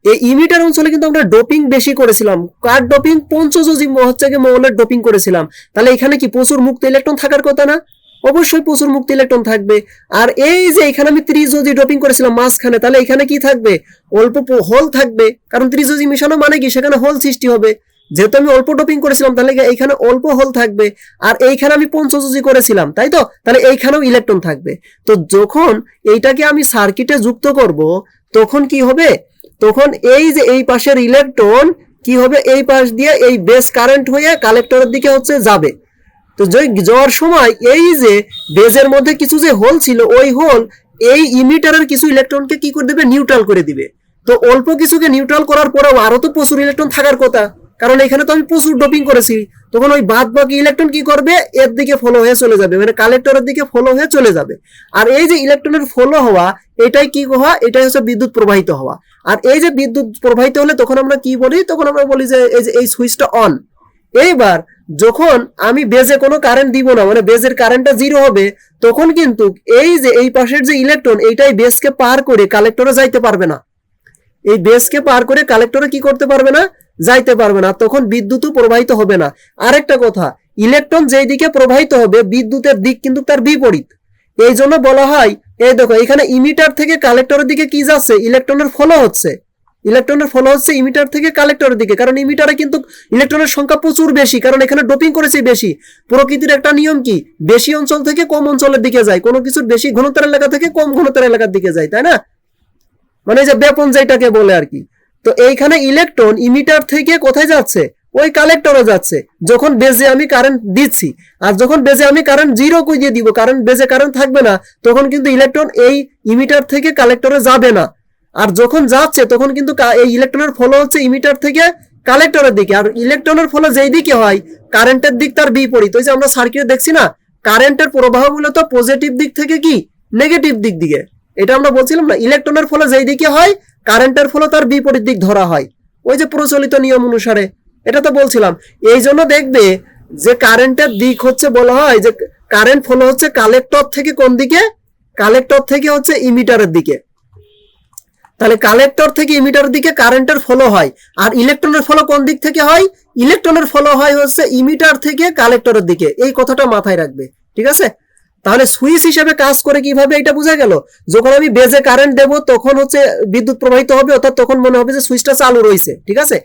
এই ইমিটার অঞ্চলে কিন্তু আমরা ডোপিং বেশি করেছিলাম। কার ডোপিং? পঞ্চযোজী হচ্ছে কি মৌলের ডোপিং করেছিলাম। তাহলে এখানে কি প্রচুর মুক্ত ইলেকট্রন থাকার কথা না? অবশ্যই প্রচুর মুক্ত ইলেকট্রন থাকবে। আর এই যে এখানে আমি ত্রিযোজী ডোপিং করেছিলাম মাঝখানে, তাহলে এখানে কি থাকবে? অল্প হোল থাকবে, কারণ ত্রিযোজী মিশানো মানে কি? সেখানে হোল সৃষ্টি হবে। যেহেতু আমি অল্প ডোপিং করেছিলাম, তাহলে এইখানে অল্প হোল থাকবে। আর এইখানে আমি পঞ্চযোজী করেছিলাম, তাই তো? তাহলে এইখানেও ইলেকট্রন থাকবে। তো যখন এইটাকে আমি সার্কিটে যুক্ত করব, তখন কি হবে? তখন এই যে এই পাশের ইলেকট্রন কি হবে? এই পাশ দিয়ে এই বেস কারেন্ট হয়ে কালেক্টরের দিকে হচ্ছে যাবে। তো যাওয়ার সময় এই যে বেজের মধ্যে কিছু যে হোল ছিল, ওই হোল এই ইমিটারের কিছু ইলেকট্রনকে কি করে দেবে? নিউট্রাল করে দিবে। তো অল্প কিছুকে নিউট্রাল করার পরেও আরো তো প্রচুর ইলেকট্রন থাকার কথা, কারণ এখানে তো আমি প্রচুর ডোপিং করেছি। তখন ওই বাদ বাকি ইলেকট্রন কি করবে? এর দিকে ফলো হয়ে চলে যাবে, মানে কালেক্টরের দিকে ফলো হয়ে চলে যাবে। আর এই যে ইলেকট্রনের ফলো হওয়া, এটাই কি হওয়া? এটাই হচ্ছে বিদ্যুৎ প্রবাহিত হওয়া। আর এই যে বিদ্যুৎ প্রবাহিত হলে তখন আমরা কি বলি? তখন আমরা বলি যে এই সুইচটা অন। এইবার যখন আমি বেজে কোনো কারেন্ট দিব না, মানে বেজের কারেন্টটা জিরো হবে, তখন কিন্তু এই যে এই পাশের যে ইলেকট্রন, এইটাই বেসকে পার করে কালেক্টরে যাইতে পারবে না। এই বেসকে পার করে কালেক্টরে কি করতে পারবে না? যাইতে পারবে না। তখন বিদ্যুৎও প্রবাহিত হবে না। আরেকটা কথা, ইলেকট্রন যেই দিকে প্রবাহিত হবে, বিদ্যুতের দিক কিন্তু তার বিপরীত। এই জন্য বলা হয়, এই দেখো এখানে ইমিটার থেকে কালেক্টরের দিকে কি যাচ্ছে, ইলেকট্রনের ফলো হচ্ছে, ইলেকট্রনের ফলো হচ্ছে ইমিটার থেকে কালেক্টরের দিকে, কারণ ইমিটারে কিন্তু ইলেকট্রনের সংখ্যা প্রচুর বেশি, কারণ এখানে ডোপিং করেছে বেশি। প্রকৃতির একটা নিয়ম কি, বেশি অঞ্চল থেকে কম অঞ্চলের দিকে যায়, কোনো কিছুর বেশি ঘনত্বের এলাকা থেকে কম ঘনত্বের এলাকার দিকে যায়, তাই না? মানে যে ব্যাপন যেটাকে বলে আর কি। তো এইখানে ইলেকট্রন ইমিটার থেকে কোথায় যাচ্ছে, ওই কালেক্টরে যাচ্ছে, যখন বেজে আমি কারেন্ট দিচ্ছি। আর যখন বেজে আমি কারেন্ট জিরো দিয়ে দিব, কারণ বেজে কারেন্ট থাকবে না, তখন কিন্তু ইলেকট্রন এই ইমিটার থেকে কালেক্টরে যাবে না। আর যখন যাচ্ছে তখন কিন্তু এই ইলেকট্রনের ফলো হচ্ছে ইমিটার থেকে কালেক্টরের দিকে। আর ইলেকট্রনের ফলো যেই দিকে হয়, কারেন্টের দিক তার বিপরীত। ওই যে আমরা সার্কিটে দেখছি না, কারেন্টের প্রবাহ মূলত পজিটিভ দিক থেকে কি নেগেটিভ দিক দিকে, এটা আমরা বলছিলাম না। ইলেকট্রনের ফলো যেই দিকে হয়, কারেন্টের ফলো তার বিপরীত দিক ধরা হয়, ওই যে প্রচলিত নিয়ম অনুসারে, এটা তো বলছিলাম। এই জন্য দেখবে যে কারেন্টের দিক হচ্ছে, বলা হয় যে কারেন্ট ফলো হচ্ছে কালেক্টর থেকে কোন দিকে, কালেক্টর থেকে হচ্ছে ইমিটারের দিকে। তাহলে কালেক্টর থেকে ইমিটারের দিকে কারেন্টের ফলো হয়। আর ইলেকট্রনের ফলো কোন দিক থেকে হয়, ইলেকট্রনের ফলো হয় হচ্ছে ইমিটার থেকে কালেক্টরের দিকে। এই কথাটা মাথায় রাখবে, ঠিক আছে? তাহলে সুইচ হিসেবে কাজ করে কিভাবে, এটা বোঝা গেল। যখন আমি বেজে কারেন্ট দেব তখন হচ্ছে বিদ্যুৎ প্রবাহিত হবে, অর্থাৎ তখন মনে হবে যে সুইচটা চালু রয়েছে, ঠিক আছে?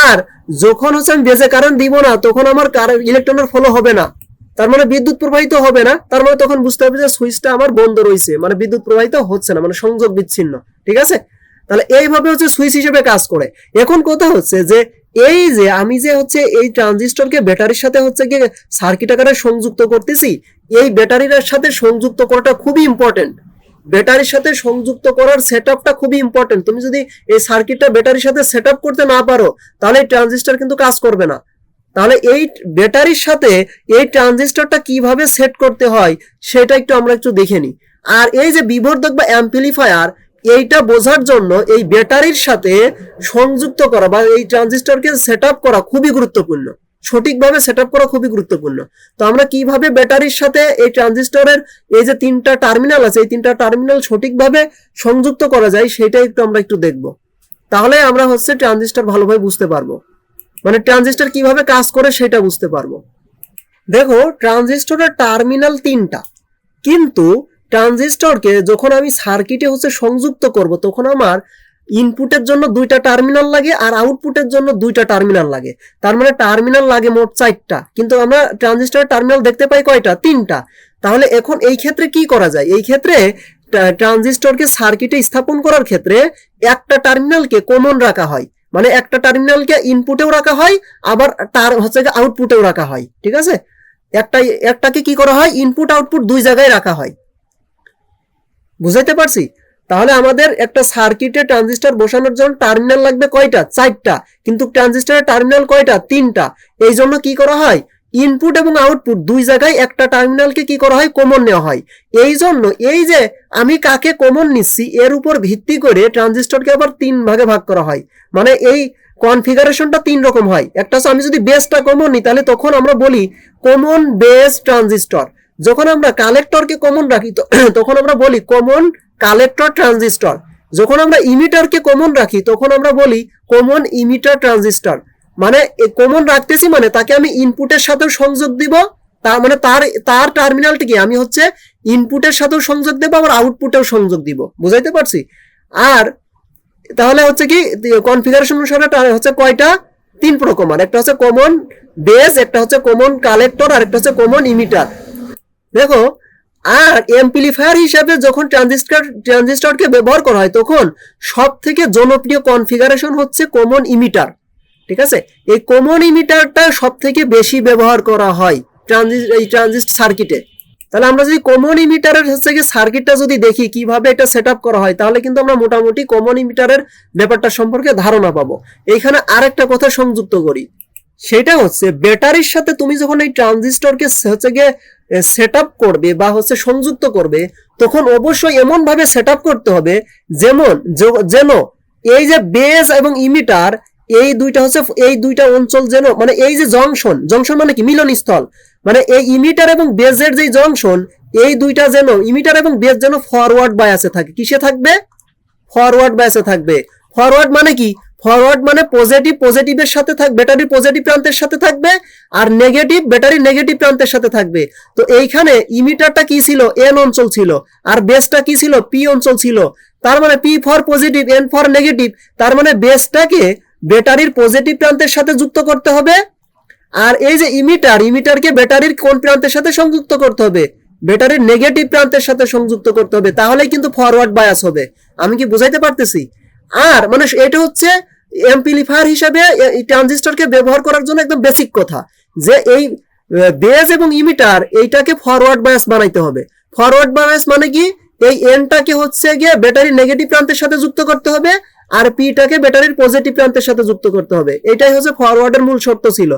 আর যখন হচ্ছে আমি বেজে কারেন্ট দিব না, তখন আমার ইলেকট্রনের ফলো হবে না, তার মানে বিদ্যুৎ প্রবাহিত হবে না। তার মানে তখন বুঝতে হবে যে সুইচটা আমার বন্ধ রয়েছে, মানে বিদ্যুৎ প্রবাহিত হচ্ছে না, মানে সংযোগ বিচ্ছিন্ন, ঠিক আছে? তাহলে এইভাবে হচ্ছে সুইচ হিসেবে কাজ করে। এখন কথা হচ্ছে যে এই যে আমি যে হচ্ছে এই ট্রানজিস্টরকে ব্যাটারির সাথে হচ্ছে গিয়ে সার্কিট আকারে সংযুক্ত করতেছি, এই ব্যাটারির সাথে সংযুক্ত করাটা খুবই ইম্পর্টেন্ট। ব্যাটারির সাথে সংযুক্ত করার সেটআপটা খুবই ইম্পর্টেন্ট। তুমি যদি এই সার্কিটটা ব্যাটারির সাথে সেটআপ করতে না পারো, তাহলে এই ট্রানজিস্টর কিন্তু কাজ করবে না। তাহলে এই ব্যাটারির সাথে এই ট্রানজিস্টরটা কিভাবে সেট করতে হয় সেটা আমরা একটু দেখে নিই। আর এই যে বিবর্ধক বা অ্যাম্পলিফায়ার, এইটা বোঝার জন্য এই ব্যাটারির সাথে সংযুক্ত করা বা এই ট্রানজিস্টরকে সেটআপ করা খুবই গুরুত্বপূর্ণ, সঠিকভাবে সেটআপ করা খুবই গুরুত্বপূর্ণ। তো আমরা কিভাবে ব্যাটারির সাথে এই ট্রানজিস্টরের এই যে তিনটা টার্মিনাল আছে, এই তিনটা টার্মিনাল সঠিকভাবে সংযুক্ত করা যায় সেটা আমরা একটু দেখব। তাহলে আমরা হচ্ছে ট্রানজিস্টর ভালোভাবে বুঝতে পারবো, মানে ট্রানজিস্টর কিভাবে কাজ করে সেটা বুঝতে পারবো। দেখো ট্রানজিস্টরের টার্মিনাল তিনটা, কিন্তু ট্রানজিস্টরকে যখন আমি সার্কিটে হচ্ছে সংযুক্ত করব, তখন আমার ইনপুটের জন্য দুইটা টার্মিনাল লাগে আর আউটপুটের জন্য দুইটা টার্মিনাল লাগে। তার মানে টার্মিনাল লাগে মোট 4টা, কিন্তু আমরা ট্রানজিস্টরের টার্মিনাল দেখতে পাই কয়টা, 3টা। তাহলে এখন এই ক্ষেত্রে কি করা যায়, এই ক্ষেত্রে ট্রানজিস্টরকে সার্কিটে স্থাপন করার ক্ষেত্রে একটা টার্মিনালকে কমন রাখা হয়, মানে একটা টার্মিনালকে ইনপুটেও রাখা হয়, আবার তার হচ্ছে আউটপুটেও রাখা হয়, ঠিক আছে? একটাকে কি করা হয়, ইনপুট আউটপুট দুই জায়গায় রাখা হয়। বুঝাইতে পারছি? তাহলে আমাদের একটা সার্কিটে ট্রানজিস্টর বসানোর জন্য টার্মিনাল লাগবে কয়টা, 4টা, কিন্তু ট্রানজিস্টরের টার্মিনাল কয়টা, 3টা। এই জন্য কি করা হয়, ইনপুট এবং আউটপুট দুই জায়গায় একটা টার্মিনালকে কি করা হয়, কমন নেওয়া হয়। এই জন্য এই যে আমি কাকে কমন নিচ্ছি এর উপর ভিত্তি করে ট্রানজিস্টরকে আবার 3 ভাগে ভাগ করা হয়। মানে এই কনফিগারেশনটা 3 রকম হয়। একটা হচ্ছে আমি যদি বেসটা কমন নিই, তাহলে তখন আমরা বলি কমন বেস ট্রানজিস্টর। যখন আমরা কালেক্টরকে কমন রাখি তখন আমরা বলি কমন কালেক্টর ট্রানজিস্টর। যখন আমরা ইমিটারকে কমন রাখি তখন আমরা বলি কমন ইমিটার ট্রানজিস্টর। মানে কমন রাখতেছি মানে তাকে আমি ইনপুটের সাথেও সংযোগ দিব, তার মানে তার টার্মিনালটিকে আমি হচ্ছে ইনপুটের সাথেও সংযোগ দেব, আবার আউটপুটেও সংযোগ দিব। বুঝাইতে পারছি? আর তাহলে হচ্ছে কি কনফিগারেশন অনুসারে হচ্ছে কয়টা, 3 রকমের। একটা হচ্ছে কমন বেস, একটা হচ্ছে কমন কালেক্টর, আর একটা হচ্ছে কমন ইমিটার। দেখো, আর অ্যাম্পলিফায়ার হিসাবে যখন ট্রানজিস্টরকে ব্যবহার করা হয় তখন সব থেকে জনপ্রিয় কনফিগারেশন হচ্ছে কমন ইমিটার, ঠিক আছে? এই কমন ইমিটারটা সব থেকে বেশি ব্যবহার করা হয় ট্রানজিস্টর সার্কিটে। তাহলে আমরা যদি কমন ইমিটারের হচ্ছে কি সার্কিটটা যদি দেখি কিভাবে এটা সেটআপ করা হয়, তাহলে কিন্তু আমরা মোটামুটি কমন ইমিটারের ব্যাপারটা সম্পর্কে ধারণা পাবো। এইখানে আরেকটা কথা সংযুক্ত করি, সেটা হচ্ছে ব্যাটারির সাথে তুমি যখন এই ট্রানজিস্টরকে হচ্ছে গিয়ে সেটআপ করবে বা হচ্ছে সংযুক্ত করবে, তখন অবশ্যই এমন ভাবে সেটআপ করতে হবে যেন এই যে বেস এবং ইমিটার এই দুইটা হচ্ছে এই দুইটা অঞ্চল যেন, মানে এই যে জংশন মানে কি মিলনস্থল, মানে এই ইমিটার এবং বেজের যে জংশন, এই দুইটা যেন ইমিটার এবং বেস যেন ফরওয়ার্ড বায়াসে থাকে। কিসে থাকবে, ফরওয়ার্ড বায়াসে থাকবে। ফরওয়ার্ড মানে কি, ফরওয়ার্ড মানে পজিটিভ পজিটিভের সাথে থাকবে, ব্যাটারির পজিটিভ প্রান্তের সাথে থাকবে, আর নেগেটিভ ব্যাটারির নেগেটিভ প্রান্তের সাথে থাকবে। তো এইখানে ইমিটারটা কি ছিল, এন অঞ্চল ছিল, আর বেসটা কি ছিল, পি অঞ্চল ছিল। তার মানে P for positive, N for negative. তার মানে বেসটাকে ব্যাটারির পজিটিভ প্রান্তের সাথে যুক্ত করতে হবে, আর এই যে ইমিটারকে ব্যাটারির কোন প্রান্তের সাথে সংযুক্ত করতে হবে, ব্যাটারির নেগেটিভ প্রান্তের সাথে সংযুক্ত করতে হবে, তাহলেই কিন্তু ফরওয়ার্ড বায়াস হবে। আমি কি বুঝাইতে পারতেছি? আর মানে এটা হচ্ছে অ্যাম্পলিফায়ার হিসাবে এই ট্রানজিস্টরকে ব্যবহার করার জন্য একদম বেসিক কথা, যে এই বেস এবং ইমিটার এইটাকে ফরওয়ার্ড বায়াস বানাইতে হবে। ফরওয়ার্ড বায়াস মানে কি, এই এনটাকে হচ্ছে গিয়ে ব্যাটারির নেগেটিভ প্রান্তের সাথে যুক্ত করতে হবে, আর পিটাকে ব্যাটারির পজিটিভ প্রান্তের সাথে যুক্ত করতে হবে। এটাই হচ্ছে ফরওয়ার্ডের মূল শর্ত ছিল।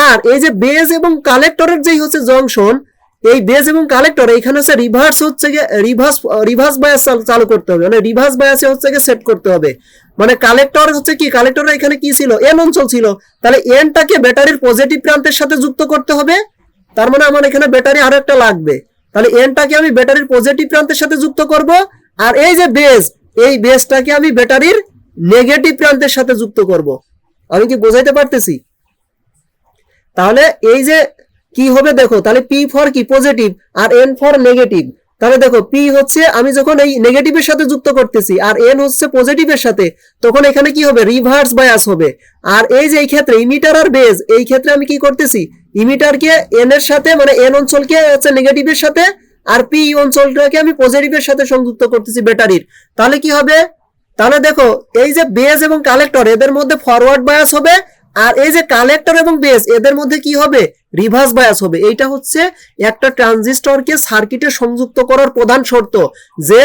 আর এই যে বেস এবং কালেক্টরের যেই হচ্ছে জংশন, এই বেস এবং কালেক্টর এইখানে হচ্ছে রিভার্স হচ্ছে গিয়ে রিভার্স বায়াস চালু করতে হবে, মানে রিভার্স বায়াসে হচ্ছে গিয়ে সেট করতে হবে। মানে কালেক্টর হচ্ছে কি, কালেক্টর এখানে কি ছিল, এন অঞ্চল ছিল, তাহলে এনটাকে ব্যাটারির পজিটিভ প্রান্তের সাথে যুক্ত করতে হবে। তার মানে আমার এখানে ব্যাটারি আরো একটা লাগবে, তাহলে এনটাকে আমি ব্যাটারির পজিটিভ প্রান্তের সাথে যুক্ত করব, আর এই যে বেস, এই বেসটাকে আমি ব্যাটারির নেগেটিভ প্রান্তের সাথে যুক্ত করব। আমি কি বোঝাইতে পারতেছি? তাহলে এই যে কি হবে দেখো, তাহলে পি ফর কি, পজিটিভ, আর এন ফর নেগেটিভ। তাহলে দেখো পি হচ্ছে আমি যখন এই নেগেটিভের সাথে যুক্ত করতেছি, আর এন হচ্ছে পজিটিভের সাথে, তখন এখানে কি হবে, রিভার্স বায়াস হবে। আর এই যে এই ক্ষেত্রে ইমিটার আর বেস, এই ক্ষেত্রে আমি কি করতেছি, ইমিটারকে এন এর সাথে, মানে এন অঞ্চলকে হচ্ছে নেগেটিভের সাথে, আর পি অঞ্চলটাকে আমি পজিটিভের সাথে সংযুক্ত করতেছি ব্যাটারির। তাহলে কি হবে, তাহলে দেখো এই যে বেস এবং কালেক্টর এদের মধ্যে ফরওয়ার্ড বায়াস হবে, আর এই যে কালেক্টর এবং বেস এদের মধ্যে কি হবে, রিভার্স বায়াস হবে। এইটা হচ্ছে একটা ট্রানজিস্টরকে সার্কিটে সংযুক্ত করার প্রধান শর্ত, যে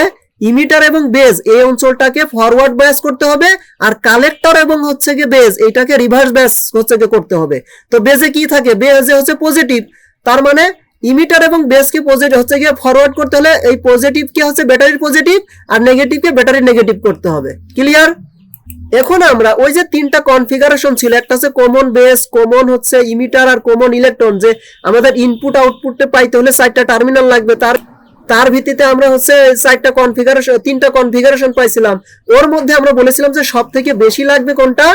ইমিটার এবং বেস এই অঞ্চলটাকে ফরওয়ার্ড বায়াস করতে হবে, আর কালেক্টর এবং হচ্ছে গিয়ে বেস এইটাকে রিভার্স বায়াস হচ্ছে গিয়ে করতে হবে। তো বেসে কি থাকে, বেসে হচ্ছে পজিটিভ, তার মানে ইমিটার এবং বেসকে পজিটিভ হচ্ছে গিয়ে ফরওয়ার্ড করতে হলে এই পজিটিভকে হচ্ছে ব্যাটারির পজিটিভ, আর নেগেটিভকে ব্যাটারির নেগেটিভ করতে হবে। ক্লিয়ার? এখন আমরা ওই যে তিনটা কনফিগারেশন ছিল, একটা হচ্ছে কমন বেস, কমন হচ্ছে ইমিটার, আর কমন ইলেকট্রন, যে আমাদের ইনপুট আউটপুটে পাইতে হলে 4টা টার্মিনাল লাগবে, তার ভিত্তিতে আমরা হচ্ছে 4টা কনফিগারেশন, 3টা কনফিগারেশন পাইছিলাম। ওর মধ্যে আমরা বলেছিলাম যে সব থেকে বেশি লাগবে কোনটা,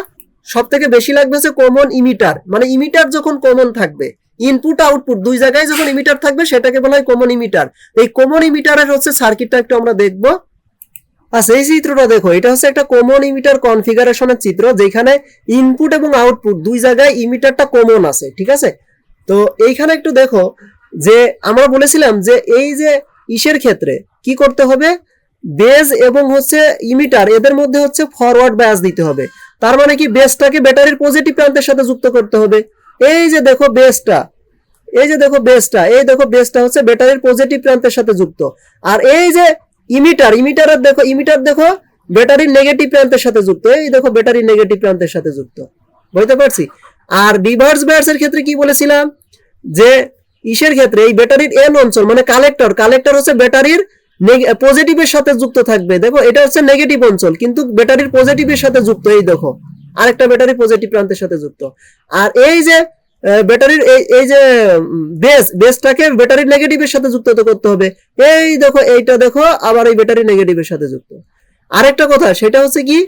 সব থেকে বেশি লাগবে হচ্ছে কমন ইমিটার। মানে ইমিটার যখন কমন থাকবে, ইনপুট আউটপুট দুই জায়গায় যখন ইমিটার থাকবে, সেটাকে বলা হয় কমন ইমিটার। এই কমন ইমিটারের হচ্ছে সার্কিটটা একটু আমরা দেখবো। আচ্ছা, এই চিত্রটা দেখো, এটা হচ্ছে একটা কমন ইমিটার কনফিগারেশনের চিত্র, যেখানে ইনপুট এবং আউটপুট দুই জায়গায় ইমিটারটা কমন আছে। ঠিক আছে, তো এইখানে একটু দেখো, যে আমরা বলেছিলাম যে এই যে ইসের ক্ষেত্রে কি করতে হবে, বেস এবং হচ্ছে ইমিটার এদের মধ্যে হচ্ছে ফরওয়ার্ড বায়াস দিতে হবে। তার মানে কি, বেসটাকে ব্যাটারির পজিটিভ প্রান্তের সাথে যুক্ত করতে হবে। এই যে দেখো বেসটা, এই যে দেখো বেসটা, এই দেখো বেসটা হচ্ছে ব্যাটারির পজিটিভ প্রান্তের সাথে যুক্ত, আর এই যে ইমিটার দেখো ব্যাটারির নেগেটিভ প্রান্তের সাথে যুক্ত, এই দেখো ব্যাটারির নেগেটিভ প্রান্তের সাথে যুক্ত। বুঝতে পারছি? আর রিভার্স বায়াসের ক্ষেত্রে কি বলেছিলাম, যে ইসের ক্ষেত্রে এই ব্যাটারির এন অঞ্চল, মানে কালেক্টর হচ্ছে ব্যাটারির পজিটিভের সাথে যুক্ত থাকবে। দেখো এটা হচ্ছে নেগেটিভ অঞ্চল, কিন্তু ব্যাটারির পজিটিভের সাথে যুক্ত, এই দেখো আরেকটা ব্যাটারি পজিটিভ প্রান্তের সাথে যুক্ত। আর এই যে ব্যাটারির এই যে বেসটাকে ব্যাটারির নেগেটিভের সাথে যুক্ত করতে হবে, এই দেখো এইটা দেখো আবার এই ব্যাটারি নেগেটিভের সাথে যুক্ত। আরেকটা কথা সেটা হচ্ছে কি,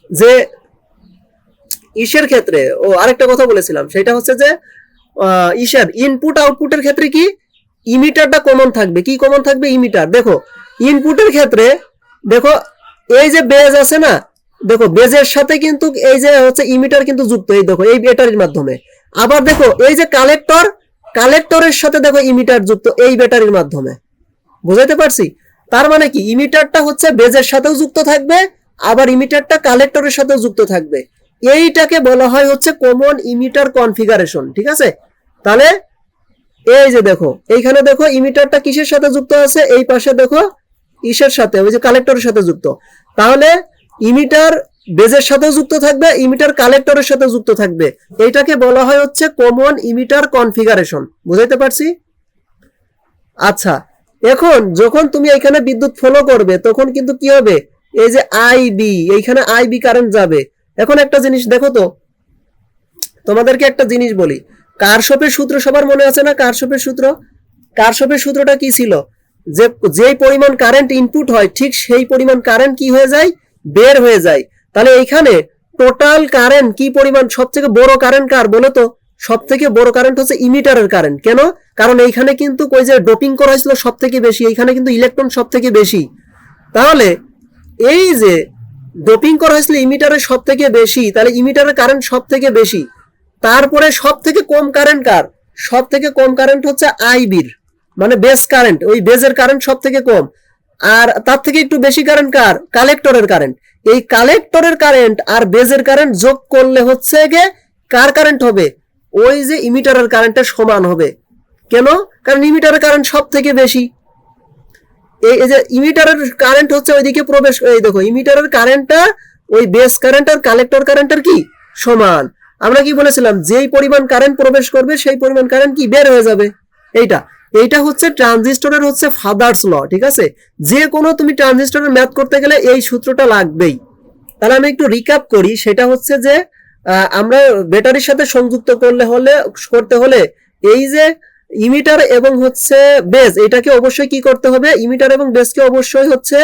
যে ইসের ক্ষেত্রে আরেকটা কথা বলেছিলাম, সেটা হচ্ছে যে ইসের ইনপুট আউটপুটের ক্ষেত্রে কি, ইমিটারটা কমন থাকবে। কি কমন থাকবে, ইমিটার। দেখো ইনপুটের ক্ষেত্রে দেখো এই যে বেজ আছে না, দেখো বেজের সাথে কিন্তু এই যে হচ্ছে ইমিটার কিন্তু যুক্ত, এই দেখো এই ব্যাটারির মাধ্যমে। আবার দেখো এই যে কালেক্টরের সাথে দেখো ইমিটার যুক্ত এই ব্যাটারির মাধ্যমে। বুঝাইতে পারছি? তার মানে কি, ইমিটারটা হচ্ছে বেজের সাথেও যুক্ত থাকবে, আবার ইমিটারটা কালেক্টরের সাথেও যুক্ত থাকবে। এইটাকে বলা হয় হচ্ছে কমন ইমিটার কনফিগারেশন। ঠিক আছে, তাহলে এই যে দেখো এইখানে দেখো ইমিটারটা কিসের সাথে যুক্ত আছে, এই পাশে দেখো ইসের সাথে, ওই যে কালেক্টরের সাথে যুক্ত। তাহলে ইমিটার বেজের সাথেও যুক্ত থাকবে, ইমিটার কালেক্টরের সাথে যুক্ত থাকবে। এইটাকে বলা হয় হচ্ছে কমন ইমিটার কনফিগারেশন। বুঝাইতে পারছি? আচ্ছা, এখন যখন তুমি এখানে বিদ্যুৎ ফলো করবে, তখন কিন্তু কি হবে, এই যে আইবি, এইখানে আইবি কারেন্ট যাবে। এখন একটা জিনিস দেখো তো, তোমাদেরকে একটা জিনিস বলি, কারশফের সূত্র সবার মনে আছে না? কারশফের সূত্রটা কি ছিল, যে যেই পরিমাণ কারেন্ট ইনপুট হয়, ঠিক সেই পরিমাণ কারেন্ট কি হয়ে যায়, বের হয়ে যায়। তাহলে এইখানে টোটাল কারেন্ট কি পরিমাণ, সবথেকে বড় কারেন্ট কার বলো তো? সবথেকে বড় কারেন্ট হচ্ছে ইমিটারের কারেন্ট। কেন? কারণ এইখানে কিন্তু ওই যে ডোপিং করা হয়েছিল সবথেকে বেশি, এইখানে কিন্তু ইলেকট্রন সবথেকে বেশি। তাহলে এই যে ডোপিং করা হয়েছিল ইমিটারের সবথেকে বেশি, তাহলে ইমিটারের কারেন্ট সবথেকে বেশি। তারপরে সবথেকে কম কারেন্ট কার? সবথেকে কম কারেন্ট হচ্ছে আইবির, মানে বেস কারেন্ট, ওই বেজের কারেন্ট সবথেকে কম। আর তার থেকে একটু বেশি কারেন্ট কার? কালেক্টরের কারেন্ট। এই কালেক্টরের কারেন্ট আর বেজের কারেন্ট যোগ করলে হচ্ছে গিয়ে কার কারেন্ট হবে? ওই যে ইমিটারের কারেন্টের সমান হবে। কেন? কারণ ইমিটারের কারেন্ট সব থেকে বেশি। এই যে ইমিটারের কারেন্ট হচ্ছে ওইদিকে প্রবেশ, এই দেখো ইমিটারের কারেন্টটা ওই বেস কারেন্ট আর কালেক্টর কারেন্টের কি সমান। আমরা কি বলেছিলাম? যেই পরিমাণ কারেন্ট প্রবেশ করবে সেই পরিমাণ কারেন্ট কি বের হয়ে যাবে। এইটা হচ্ছে ট্রানজিস্টরের হচ্ছে ফাদার্স ল, ঠিক আছে? যে কোনো তুমি ট্রানজিস্টরের ম্যাথ করতে গেলে এই সূত্রটা লাগবেই। তাহলে আমি একটু রিক্যাপ করি, সেটা হচ্ছে যে আমরা ব্যাটারির সাথে সংযুক্ত করতে হলে এই যে ইমিটার এবং হচ্ছে বেস, এটাকে অবশ্যই কি করতে হবে? ইমিটার এবং বেসকে অবশ্যই হচ্ছে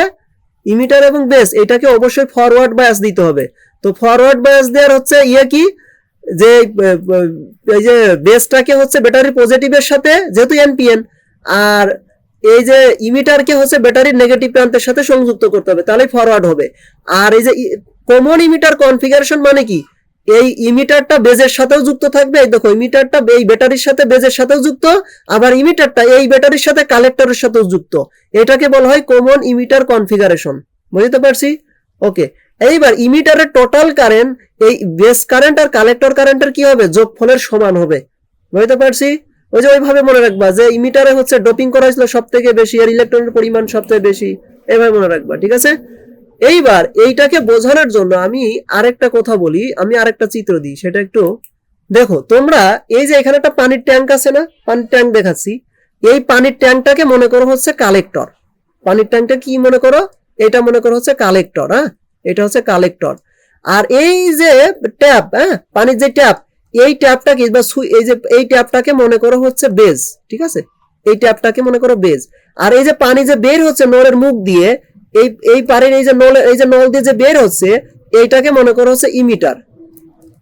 এটাকে অবশ্যই ফরওয়ার্ড বায়াস দিতে হবে। তো ফরওয়ার্ড বায়াস দেওয়ার হচ্ছে কি, যে এই যে বেসটাকে হচ্ছে ব্যাটারির পজিটিভের সাথে, যেহেতু এনপিএন, আর এই যে ইমিটারকে হচ্ছে ব্যাটারির নেগেটিভ প্রান্তের সাথে সংযুক্ত করতে হবে, তাহলে ফরওয়ার্ড হবে। আর এই যে কমন ইমিটার কনফিগারেশন মানে কি? এই ইমিটারটা বেজের সাথেও যুক্ত থাকবে, এই দেখো ইমিটারটা এই ব্যাটারির সাথে বেজের সাথেও যুক্ত, আবার ইমিটারটা এই ব্যাটারির সাথে কালেক্টরের সাথেও যুক্ত। এটাকে বলা হয় কমন ইমিটার কনফিগারেশন। বুঝতে পারছি? ওকে, এইবার ইমিটারের টোটাল কারেন্ট এই বেস কারেন্ট আর কালেক্টর কারেন্টের কি হবে? যোগফলের সমান হবে। বুঝতে পারছি? ওই যে ওইভাবে মনে রাখবা যে ইমিটারে হচ্ছে ডোপিং করা হয়েছিল সব থেকে বেশি, আর ইলেকট্রনের পরিমাণ সবথেকে বেশি, এভাবে মনে রাখবা, ঠিক আছে? এইবার এইটাকে বোঝানোর জন্য আমি আরেকটা কথা বলি, আমি আরেকটা চিত্র দিই, সেটা একটু দেখো তোমরা। এই যে এখানে একটা পানির ট্যাঙ্ক আছে না, পানির ট্যাঙ্ক দেখাচ্ছি। এই পানির ট্যাঙ্কটাকে মনে করো হচ্ছে কালেক্টর। পানির ট্যাঙ্কটা কি মনে করো? এটা মনে করো হচ্ছে কালেক্টর। হ্যাঁ, এটা হচ্ছে কালেক্টর। আর এই যে ট্যাপ, পানির যে ট্যাপ, এই ট্যাপটাকে বা এই যে এই ট্যাপটাকে মনে করো হচ্ছে বেজ, ঠিক আছে? এই ট্যাপটাকে মনে করো বেজ। আর এই যে পানি যে বের হচ্ছে নলের মুখ দিয়ে, এই পানির এই যে নল দিয়ে যে বের হচ্ছে, এইটাকে মনে করো হচ্ছে ইমিটার।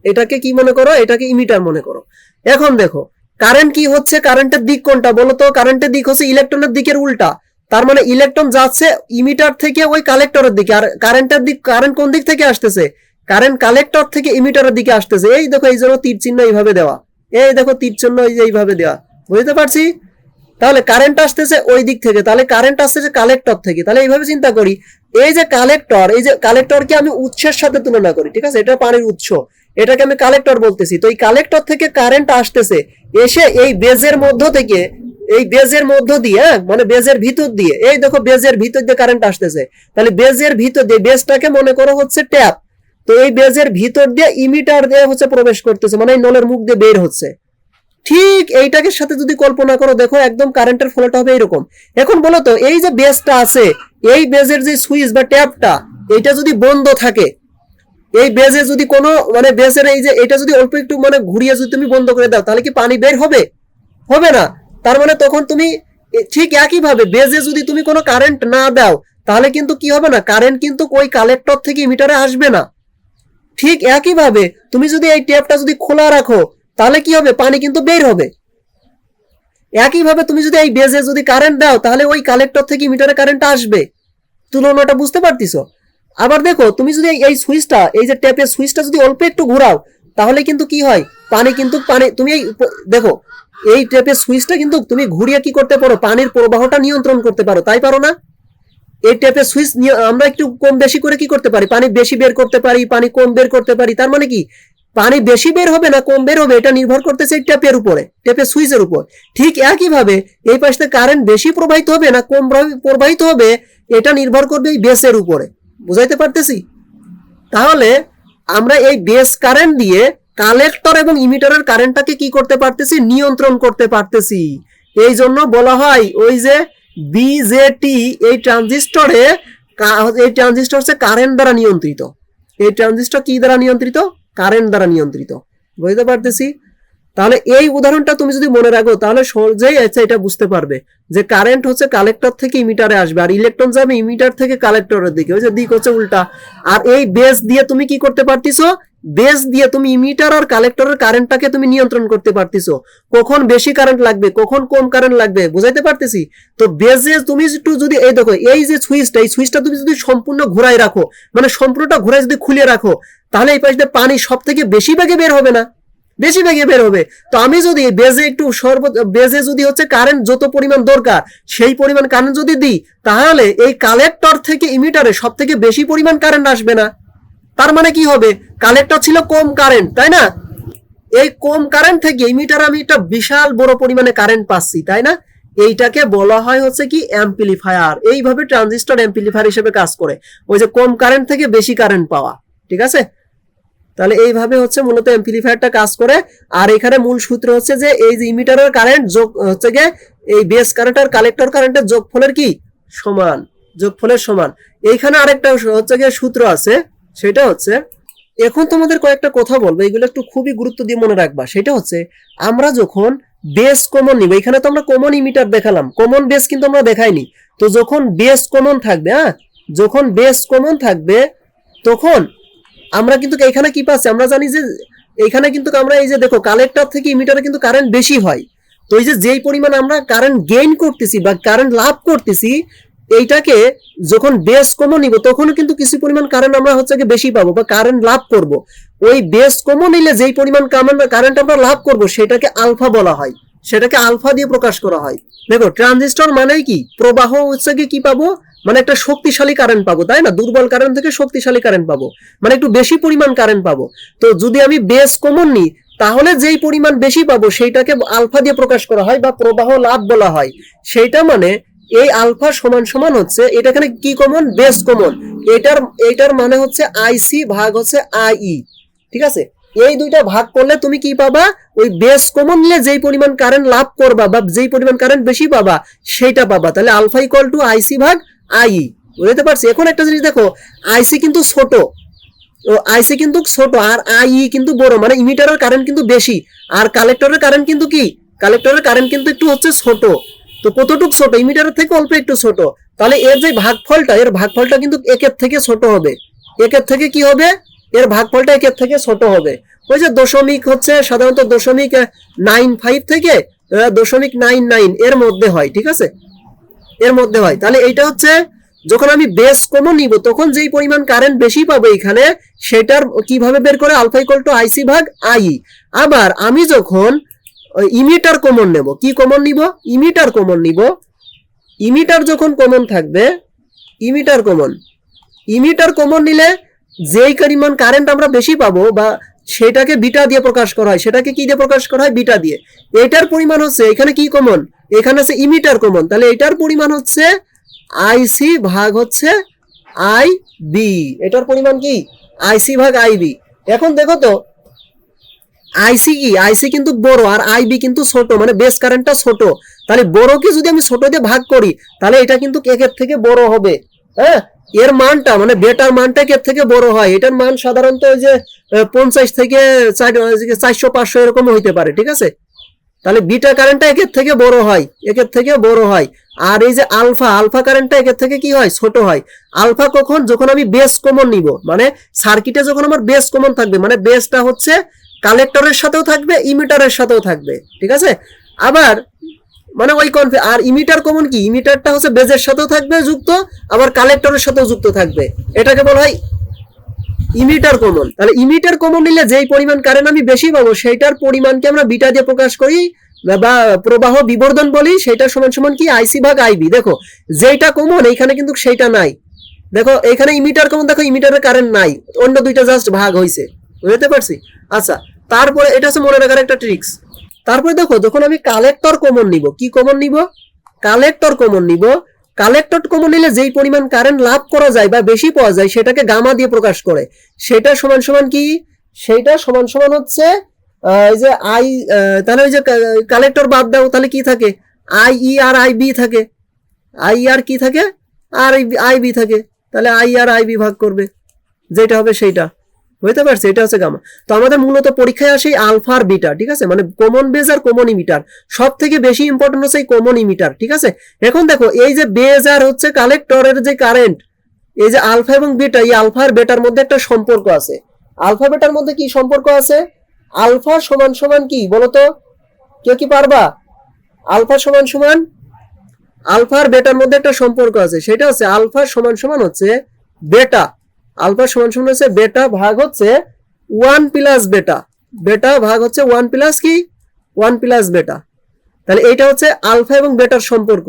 এটাকে কি মনে করো? এটাকে ইমিটার মনে করো। এখন দেখো কারেন্ট কি হচ্ছে, কারেন্টের দিক কোনটা বলো তো? কারেন্টের দিক হচ্ছে ইলেকট্রনের দিকের উল্টা। তার মানে ইলেকট্রন যাচ্ছে ইমিটার থেকে ওই কালেক্টরের দিকে, আর কারেন্ট কোন দিক থেকে আসতেছে? কারেন্ট কালেক্টর থেকে ইমিটারের দিকে আসতেছে। এই দেখো এই জন্য তীর চিহ্ন এইভাবে দেওয়া, এই দেখো তীর চিহ্ন এইভাবে দেওয়া। বুঝতে পারছি? তাহলে কারেন্ট আসতেছে ওই দিক থেকে, তাহলে কারেন্ট আসতেছে কালেক্টর থেকে। তাহলে এইভাবে চিন্তা করি, এই যে কালেক্টরকে আমি উৎসের সাথে তুলনা করি, ঠিক আছে? এটা পানির উৎস, এটাকে আমি কালেক্টর বলতেছি। তো এই কালেক্টর থেকে কারেন্ট আসতেছে, এসে এই বেজের মধ্য দিয়ে, মানে বেজের ভিতর দিয়ে, এই দেখো বেজের ভিতর দিয়ে কারেন্ট আসতেছে। তাহলে বেজের ভিতর দিয়ে, বেজটাকে মনে করো হচ্ছে ট্যাপ, তো এই বেজের ভিতর দিয়ে ইমিটার দিয়ে হচ্ছে প্রবেশ করতেছে, মানে এই নলের মুখ দিয়ে বের হচ্ছে। ঠিক এইটাকে সাথে যদি কল্পনা করো, দেখো একদম কারেন্টের ফ্লোটা হবে এরকম। এখন বলো তো, এই যে বেজটা আছে, এই বেজের যে সুইচ বা ট্যাপটা, এটা যদি বন্ধ থাকে, এই বেজে যদি কোনো মানে বেজের এই যে এটা যদি অল্প একটু মানে ঘুরিয়ে যদি তুমি বন্ধ করে দাও, তাহলে কি পানি বের হবে? হবে না। তার মানে তখন তুমি ঠিক একইভাবে বেজে যদি তুমি কোনো কারেন্ট না দাও, তাহলে কিন্তু কি হবে না, কারেন্ট কিন্তু ওই কালেক্টর থেকে মিটারে আসবে না। ঠিক একইভাবে তুমি যদি এই ট্যাপটা যদি খোলা রাখো, তাহলে কি হবে, পানি কিন্তু বের হবে। একইভাবে তুমি যদি এই বেজে যদি কারেন্ট দাও, তাহলে ওই কালেক্টর থেকে মিটারে কারেন্ট আসবে। তুলনাটা বুঝতে পারতিস? আবার দেখো তুমি যদি এই সুইচটা, এই যে ট্যাপের সুইচটা যদি অল্প একটু ঘোরাও, তাহলে কিন্তু কি হয়, পানি তুমি এই দেখো এই ট্যাপের সুইচটা কিন্তু তুমি ঘুরিয়ে কি করতে পারো, পানির প্রবাহটা নিয়ন্ত্রণ করতে পারো, তাই পারো না? এই ট্যাপের সুইচ আমরা একটু কম বেশি করে কি করতে পারি, পানি বেশি বের করতে পারি, পানি কম বের করতে পারি। তার মানে কি, পানি বেশি বের হবে না কম বের হবে, এটা নির্ভর করতেছে এই ট্যাপের উপরে, ট্যাপের সুইচের উপর। ঠিক একইভাবে এই পাশে কারেন্ট বেশি প্রবাহিত হবে না কম প্রবাহিত হবে, এটা নির্ভর করবে এই বেসের উপরে। বুঝাইতে পারতেছি? তাহলে আমরা এই বেস কারেন্ট দিয়ে কালেক্টর এবং ইমিটারের কারেন্টটাকে কি করতে পারতেছি, নিয়ন্ত্রণ করতে পারতেছি। এই জন্য বলা হয় ওই যে বিজেটি, এই ট্রানজিস্টর হচ্ছে কারেন্ট দ্বারা নিয়ন্ত্রিত। এই ট্রানজিস্টর কি দ্বারা নিয়ন্ত্রিত? কারেন্ট দ্বারা নিয়ন্ত্রিত। বুঝতে পারতেছি? তাহলে এই উদাহরণটা তুমি যদি মনে রাখো তাহলে সহজেই এটা বুঝতে পারবে যে কারেন্ট হচ্ছে কালেক্টর থেকে ইমিটারে আসবে আর ইলেকট্রন যাবে ইমিটার থেকে কালেক্টরের দিকে, ওই যে দিক হচ্ছে উল্টা। আর এই বেস দিয়ে তুমি কি করতে পারতিছো, বেস দিয়ে তুমি ইমিটার আর কালেক্টরের কারেন্টটাকে তুমি নিয়ন্ত্রণ করতে পারতিছো, কখন বেশি কারেন্ট লাগবে কখন কম কারেন্ট লাগবে, বুঝাইতে পারতেছি? তো বেসে তুমি একটু যদি এই দেখো এই যে সুইচটা, এই সুইচটা তুমি যদি সম্পূর্ণ ঘোরায় রাখো, মানে সম্পূর্ণটা ঘোরায় যদি খুলে রাখো, তাহলে এই পাশে পানি সব থেকে বেশি বেগে বের হবে না, বেশি বেগে বের হবে। তো আমি যদি বেজে একটু বেজে যদি হচ্ছে কারেন্ট যত পরিমাণ দরকার সেই পরিমাণ কারেন্ট যদি দিই, তাহলে এই কালেক্টর থেকে ইমিটারে সব থেকে বেশি পরিমাণ কারেন্ট আসবে না। তার মানে কি হবে, কালেক্টর ছিল কম কারেন্ট, তাই না? এই কম কারেন্ট থেকে ইমিটারে আমি একটা বিশাল বড় পরিমাণে কারেন্ট পাচ্ছি, তাই না? এইটাকে বলা হয় হচ্ছে কি অ্যাম্পলিফায়ার। এইভাবে ট্রানজিস্টর অ্যাম্পলিফায়ার হিসেবে কাজ করে, ওই যে কম কারেন্ট থেকে বেশি কারেন্ট পাওয়া, ঠিক আছে? তাহলে এইভাবে হচ্ছে মূলত অ্যাম্পলিফায়ারটা কাজ করে। আর এখানে মূল সূত্র হচ্ছে যে এই যে ইমিটারের কারেন্ট যোগ হচ্ছে গিয়ে এই বেস কারেন্ট আর কালেক্টর কারেন্টের যোগফলের কি সমান, যোগফলের সমান। এইখানে আরেকটা হচ্ছে গিয়ে সূত্র আছে, সেটা হচ্ছে, এখন তোমাদের কয়েকটা কথা বলবো, এগুলো একটু খুবই গুরুত্ব দিয়ে মনে রাখবা। সেটা হচ্ছে আমরা যখন বেস কমন নিব, এখানে তো আমরা কমন ইমিটার দেখালাম, কমন বেস কিন্তু আমরা দেখাইনি। তো যখন বেস কমন থাকবে, যখন বেস কমন থাকবে তখন আমরা কিন্তু এখানে কি পাচ্ছি, আমরা জানি যে এখানে কিন্তু আমরা এই যে দেখো কালেক্টর থেকে ইমিটারে কিন্তু কারেন্ট বেশি হয়। তো এই যে যেই পরিমাণ আমরা কারেন্ট গেইন করতেছি বা কারেন্ট লাভ করতেছি, এইটাকে যখন বেস কমন নিব তখন কিন্তু কিছু পরিমাণ কারেন্ট আমরা হচ্ছে বেশি পাবো বা কারেন্ট লাভ করব। ওই বেস কমন নিলে যেই পরিমাণ কারেন্ট আমরা লাভ করব সেটাকে আলফা বলা হয়, সেটাকে আলফা দিয়ে প্রকাশ করা হয়। দেখো ট্রানজিস্টর মানে কি, প্রবাহ হচ্ছে কি পাবো, মানে একটা শক্তিশালী কারেন্ট পাবো, তাই না? দুর্বল কারেন্ট থেকে শক্তিশালী কারেন্ট পাবো, মানে একটু বেশি পরিমাণ কারেন্ট পাবো। তো যদি আমি বেস কমন নিই তাহলে যেই পরিমাণ বেশি পাবো সেইটাকে আলফা দিয়ে প্রকাশ করা হয় বা প্রবাহ লাভ বলা হয়। সেইটা মানে এই আলফা সমান সমান হচ্ছে, এটা এখানে কি কমন, বেস কমন, এটার মানে হচ্ছে আইসি ভাগ হচ্ছে আইই, ঠিক আছে? এই দুইটা ভাগ করলে তুমি কি পাবা, ওই বেস কমন নিলে যেই পরিমাণ কারেন্ট লাভ করবা বা যেই পরিমাণ কারেন্ট বেশি পাবা সেইটা পাবা। তাহলে আলফা ইকুয়াল টু আইসি ভাগ আই, বুঝতে পারছি? এখন একটা জিনিস দেখো, আইসি কিন্তু ছোট, আইসি কিন্তু ছোট আর আই কিন্তু বড়, মানে ইমিটারের কারেন্ট কিন্তু বেশি আর কালেক্টরের কারেন্ট কিন্তু কি, কালেক্টরের কারেন্ট কিন্তু একটু হচ্ছে ছোট। তো কতটুক ছোট, ইমিটারের থেকে অল্প একটু ছোট। তাহলে এর যে ভাগফলটা, এর ভাগফলটা কিন্তু একের থেকে ছোট হবে, একের থেকে কি হবে, এর ভাগফলটা একের থেকে ছোট হবে। ওই যে দশমিক হচ্ছে সাধারণত 0.95 থেকে 0.99 এর মধ্যে হয়, ঠিক আছে? এর মধ্যে হয়। তাহলে এইটা হচ্ছে যখন আমি বেস কমন নিব তখন যেই পরিমাণ কারেন্ট বেশি পাবো এখানে, সেটার কিভাবে বের করে, আলফা ইকুয়াল টু আইসি ভাগ আই। আবার আমি যখন ইমিটার কমন নেব, কি কমন নিব, ইমিটার কমন নিব, ইমিটার যখন কমন থাকবে, ইমিটার কমন নিলে যেই পরিমাণ কারেন্ট আমরা বেশি পাবো বা সেটাকে বিটা দিয়ে প্রকাশ করা হয়, সেটাকে কি দিয়ে প্রকাশ করা হয়, বিটা দিয়ে। এটার পরিমাণ হচ্ছে, এখানে কি কমন, এখানে আছে ইমিটার কমন, তাহলে এটার পরিমাণ হচ্ছে আইসি ভাগ হচ্ছে আই বি, এটার পরিমাণ কি আইসি ভাগ আই বি। এখন দেখো তো আইসি কি, আইসি কিন্তু বড় আর আইবি কিন্তু ছোট, মানে বেস কারেন্টটা ছোট। তাহলে বড়কে যদি আমি ছোট দিয়ে ভাগ করি তাহলে এটা কিন্তু একের থেকে বড় হবে, হ্যাঁ? এর মানটা মানে বেটার মানটা একের থেকে বড় হয়, এটার মান সাধারণত ওই যে 50 থেকে 400-500 এরকম হইতে পারে, ঠিক আছে? তাহলে বিটা কারেন্টটা একের থেকে বড় হয়, একের থেকে বড় হয়। আর এই যে আলফা কারেন্টটা একের থেকে কি হয়, ছোট হয়। আলফা কখন, যখন আমি বেস কমন নিব, মানে সার্কিটে যখন আমার বেস কমন থাকবে, মানে বেসটা হচ্ছে কালেক্টরের সাথেও থাকবে ইমিটারের সাথেও থাকবে, ঠিক আছে? আবার মানে ওই আর ইমিটার কমন কি, ইমিটারটা হচ্ছে বেজের সাথেও থাকবে যুক্ত, আবার কালেক্টরের সাথেও যুক্ত থাকবে, এটাকে বলা হয় ইমিটার কমন। তাহলে ইমিটার কমন নিলে যেই পরিমাণ কারেন্ট আমি বেশি পাবো সেইটার পরিমাণকে আমরা বিটা দিয়ে প্রকাশ করি বা প্রবাহ বিবর্ধন বলি, সেটা সমান সমান কি আইসি ভাগ আইবি। দেখো যেটা কমন এইখানে কিন্তু সেইটা নাই, দেখো এখানে ইমিটার কমন, দেখো ইমিটারের কারেন্ট নাই, অন্য দুইটা জাস্ট ভাগ হয়েছে, বুঝতে পারছি? আচ্ছা, তারপরে এটা হচ্ছে মনে রাখার একটা ট্রিক্স। তারপরে দেখো যখন আমি কালেক্টর কমন নিব, কি কমন নিব, কালেক্টর কমন নিব, কালেক্টর কমন নিলে যেই পরিমাণ কারেন্ট লাভ করা যায় বা বেশি পাওয়া যায় সেটাকে গামা দিয়ে প্রকাশ করে, সেটা সমান সমান কি, সেইটা সমান সমান হচ্ছে এই যে আই, তাহলে ওই যে কালেক্টর বাদ দাও তাহলে কি থাকে, I E R I B থাকে, আই আর কি থাকে, আর আই বি থাকে, তাহলে আই আর আই বি ভাগ করবে, যেটা হবে সেইটা, বুঝতে পারছি, এটা হচ্ছে গামা। তো আমাদের মূলত পরীক্ষায় আসে আলফা আর বিটা, ঠিক আছে, মানে কমন বেজ আর কমন ইমিটার। সব থেকে বেশি ইম্পর্টেন্ট হচ্ছে এই কমন ইমিটার, ঠিক আছে। এখন দেখো এই যে বেজ আর হচ্ছে কালেক্টরের যে কারেন্ট, এই যে আলফা এবং বিটা, এই আলফা আর বেটার মধ্যে একটা সম্পর্ক আছে। আলফা বেটার মধ্যে কি সম্পর্ক আছে? আলফা সমান সমান কি বলতো, কেউ কি পারবা? আলফা সমান সমান, আলফা আর বেটার মধ্যে একটা সম্পর্ক আছে, সেটা হচ্ছে আলফা সমান সমান হচ্ছে বেটা। আলফা সমান সমান হচ্ছে বেটা ভাগ হচ্ছে 1 প্লাস বেটা। বেটা ভাগ হচ্ছে 1 প্লাস কি, 1 প্লাস বেটা। তাহলে এইটা হচ্ছে আলফা এবং বেটার সম্পর্ক।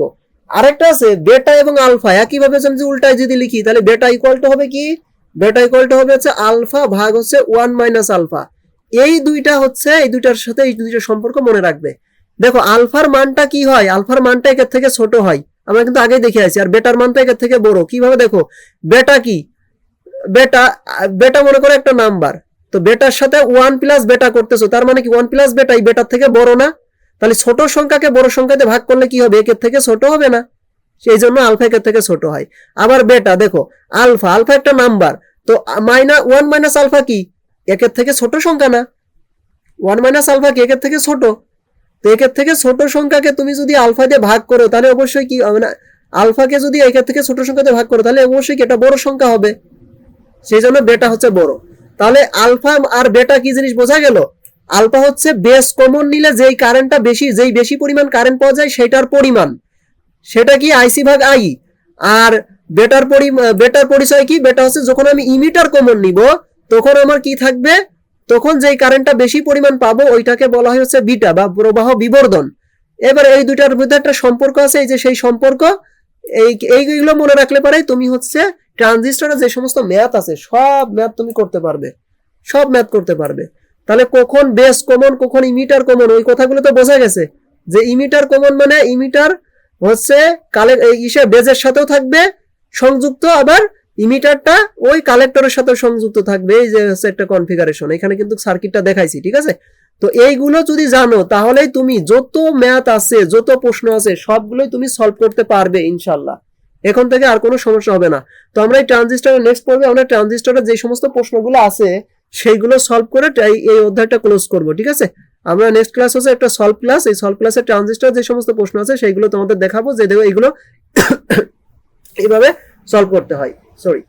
আরেকটা আছে বেটা এবং আলফা একইভাবে যদি উল্টায় যদি লিখি, তাহলে বেটা ইকুয়াল টু হবে কি, বেটা ইকুয়াল টু হবে হচ্ছে আলফা ভাগ হচ্ছে 1 মাইনাস আলফা। এই দুইটা হচ্ছে, এই দুইটার সাথে এই দুইটা সম্পর্ক মনে রাখবে। দেখো আলফার মানটা কি হয়, আলফার মানটা একের থেকে ছোট হয়, আমরা কিন্তু আগেই দেখে আছি। আর বেটার মানটা একের থেকে বড়। কিভাবে দেখো, বেটা কি, বেটা, বেটা মনে করো একটা নাম্বার, তো বেটার সাথে 1 প্লাস বেটা করতেছো, তার মানে কি 1 প্লাস বেটা এই বেটার থেকে বড় না? তাহলে ছোট সংখ্যাকে বড় সংখ্যাতে ভাগ করলে কি হবে, একের থেকে ছোট হবে না? সেই জন্য আলফা একের থেকে ছোট হয়। আবার বেটা দেখো, আলফা, আলফা একটা নাম্বার, তো 1 মাইনাস আলফা কি একের থেকে ছোট সংখ্যা না? 1 মাইনাস আলফা কি একের থেকে ছোট? তো একের থেকে ছোট সংখ্যাকে তুমি যদি আলফা দিয়ে ভাগ করো, তাহলে অবশ্যই কি মানে আলফাকে যদি একের থেকে ছোট সংখ্যাতে ভাগ করো, তাহলে অবশ্যই কি এটা বড় সংখ্যা হবে। সেই জন্য বেটা হচ্ছে বড়। তাহলে আলফা আর বেটা কি জিনিস বোঝা গেল? আলফা হচ্ছে বেস কমন নিলে যেই কারেন্টটা বেশি, যেই বেশি পরিমাণ কারেন্ট পাওয়া যায় সেটার পরিমাণ, সেটা কি আইসি ভাগ আই। আর বেটার পরিচয় কি, বেটা হচ্ছে যখন আমি ইমিটার কমন নিব তখন আমার কি থাকবে, তখন যেই কারেন্টটা বেশি পরিমাণ পাবো ওইটাকে বলা হয় হচ্ছে বিটা বা প্রবাহ বিবর্ধন। এবার এই দুইটার মধ্যে একটা সম্পর্ক আছে, এই যে সেই সম্পর্ক, এইগুলো মনে রাখলে পারে তুমি হচ্ছে ট্রানজিস্টরের যে সমস্ত ম্যাথ আছে সব ম্যাথ তুমি করতে পারবে, সব ম্যাথ করতে পারবে। তাহলে কখন বেস কমন কখন ইমিটার কমন ওই কথাগুলো তো বোঝা গেছে, যে ইমিটার কমন মানে ইমিটার হচ্ছে বেজের সাথেও থাকবে সংযুক্ত, আবার ইমিটারটা ওই কালেক্টরের সাথে সংযুক্ত থাকবে। এই যে হচ্ছে একটা কনফিগারেশন, এখানে কিন্তু সার্কিটটা দেখাইছি, ঠিক আছে। তো এইগুলো যদি জানো তাহলেই তুমি যত ম্যাথ আছে, যত প্রশ্ন আছে সবগুলোই তুমি সলভ করতে পারবে ইনশাল্লাহ। এখন থেকে আর কোনো সমস্যা হবে না। তো আমরা এই ট্রানজিস্টরের নেক্সট পর্বে আমরা ট্রানজিস্টরের যে সমস্ত প্রশ্নগুলো আছে সেইগুলো সলভ করে এই অধ্যায়টা ক্লোজ করব, ঠিক আছে। আমরা নেক্সট ক্লাস হচ্ছে একটা সলভ ক্লাস, এই সলভ ক্লাসে ট্রানজিস্টর যে সমস্ত প্রশ্ন আছে সেইগুলো তোমাদের দেখাবো, যে দেখো এইগুলো এইভাবে সলভ করতে হয়। সরি।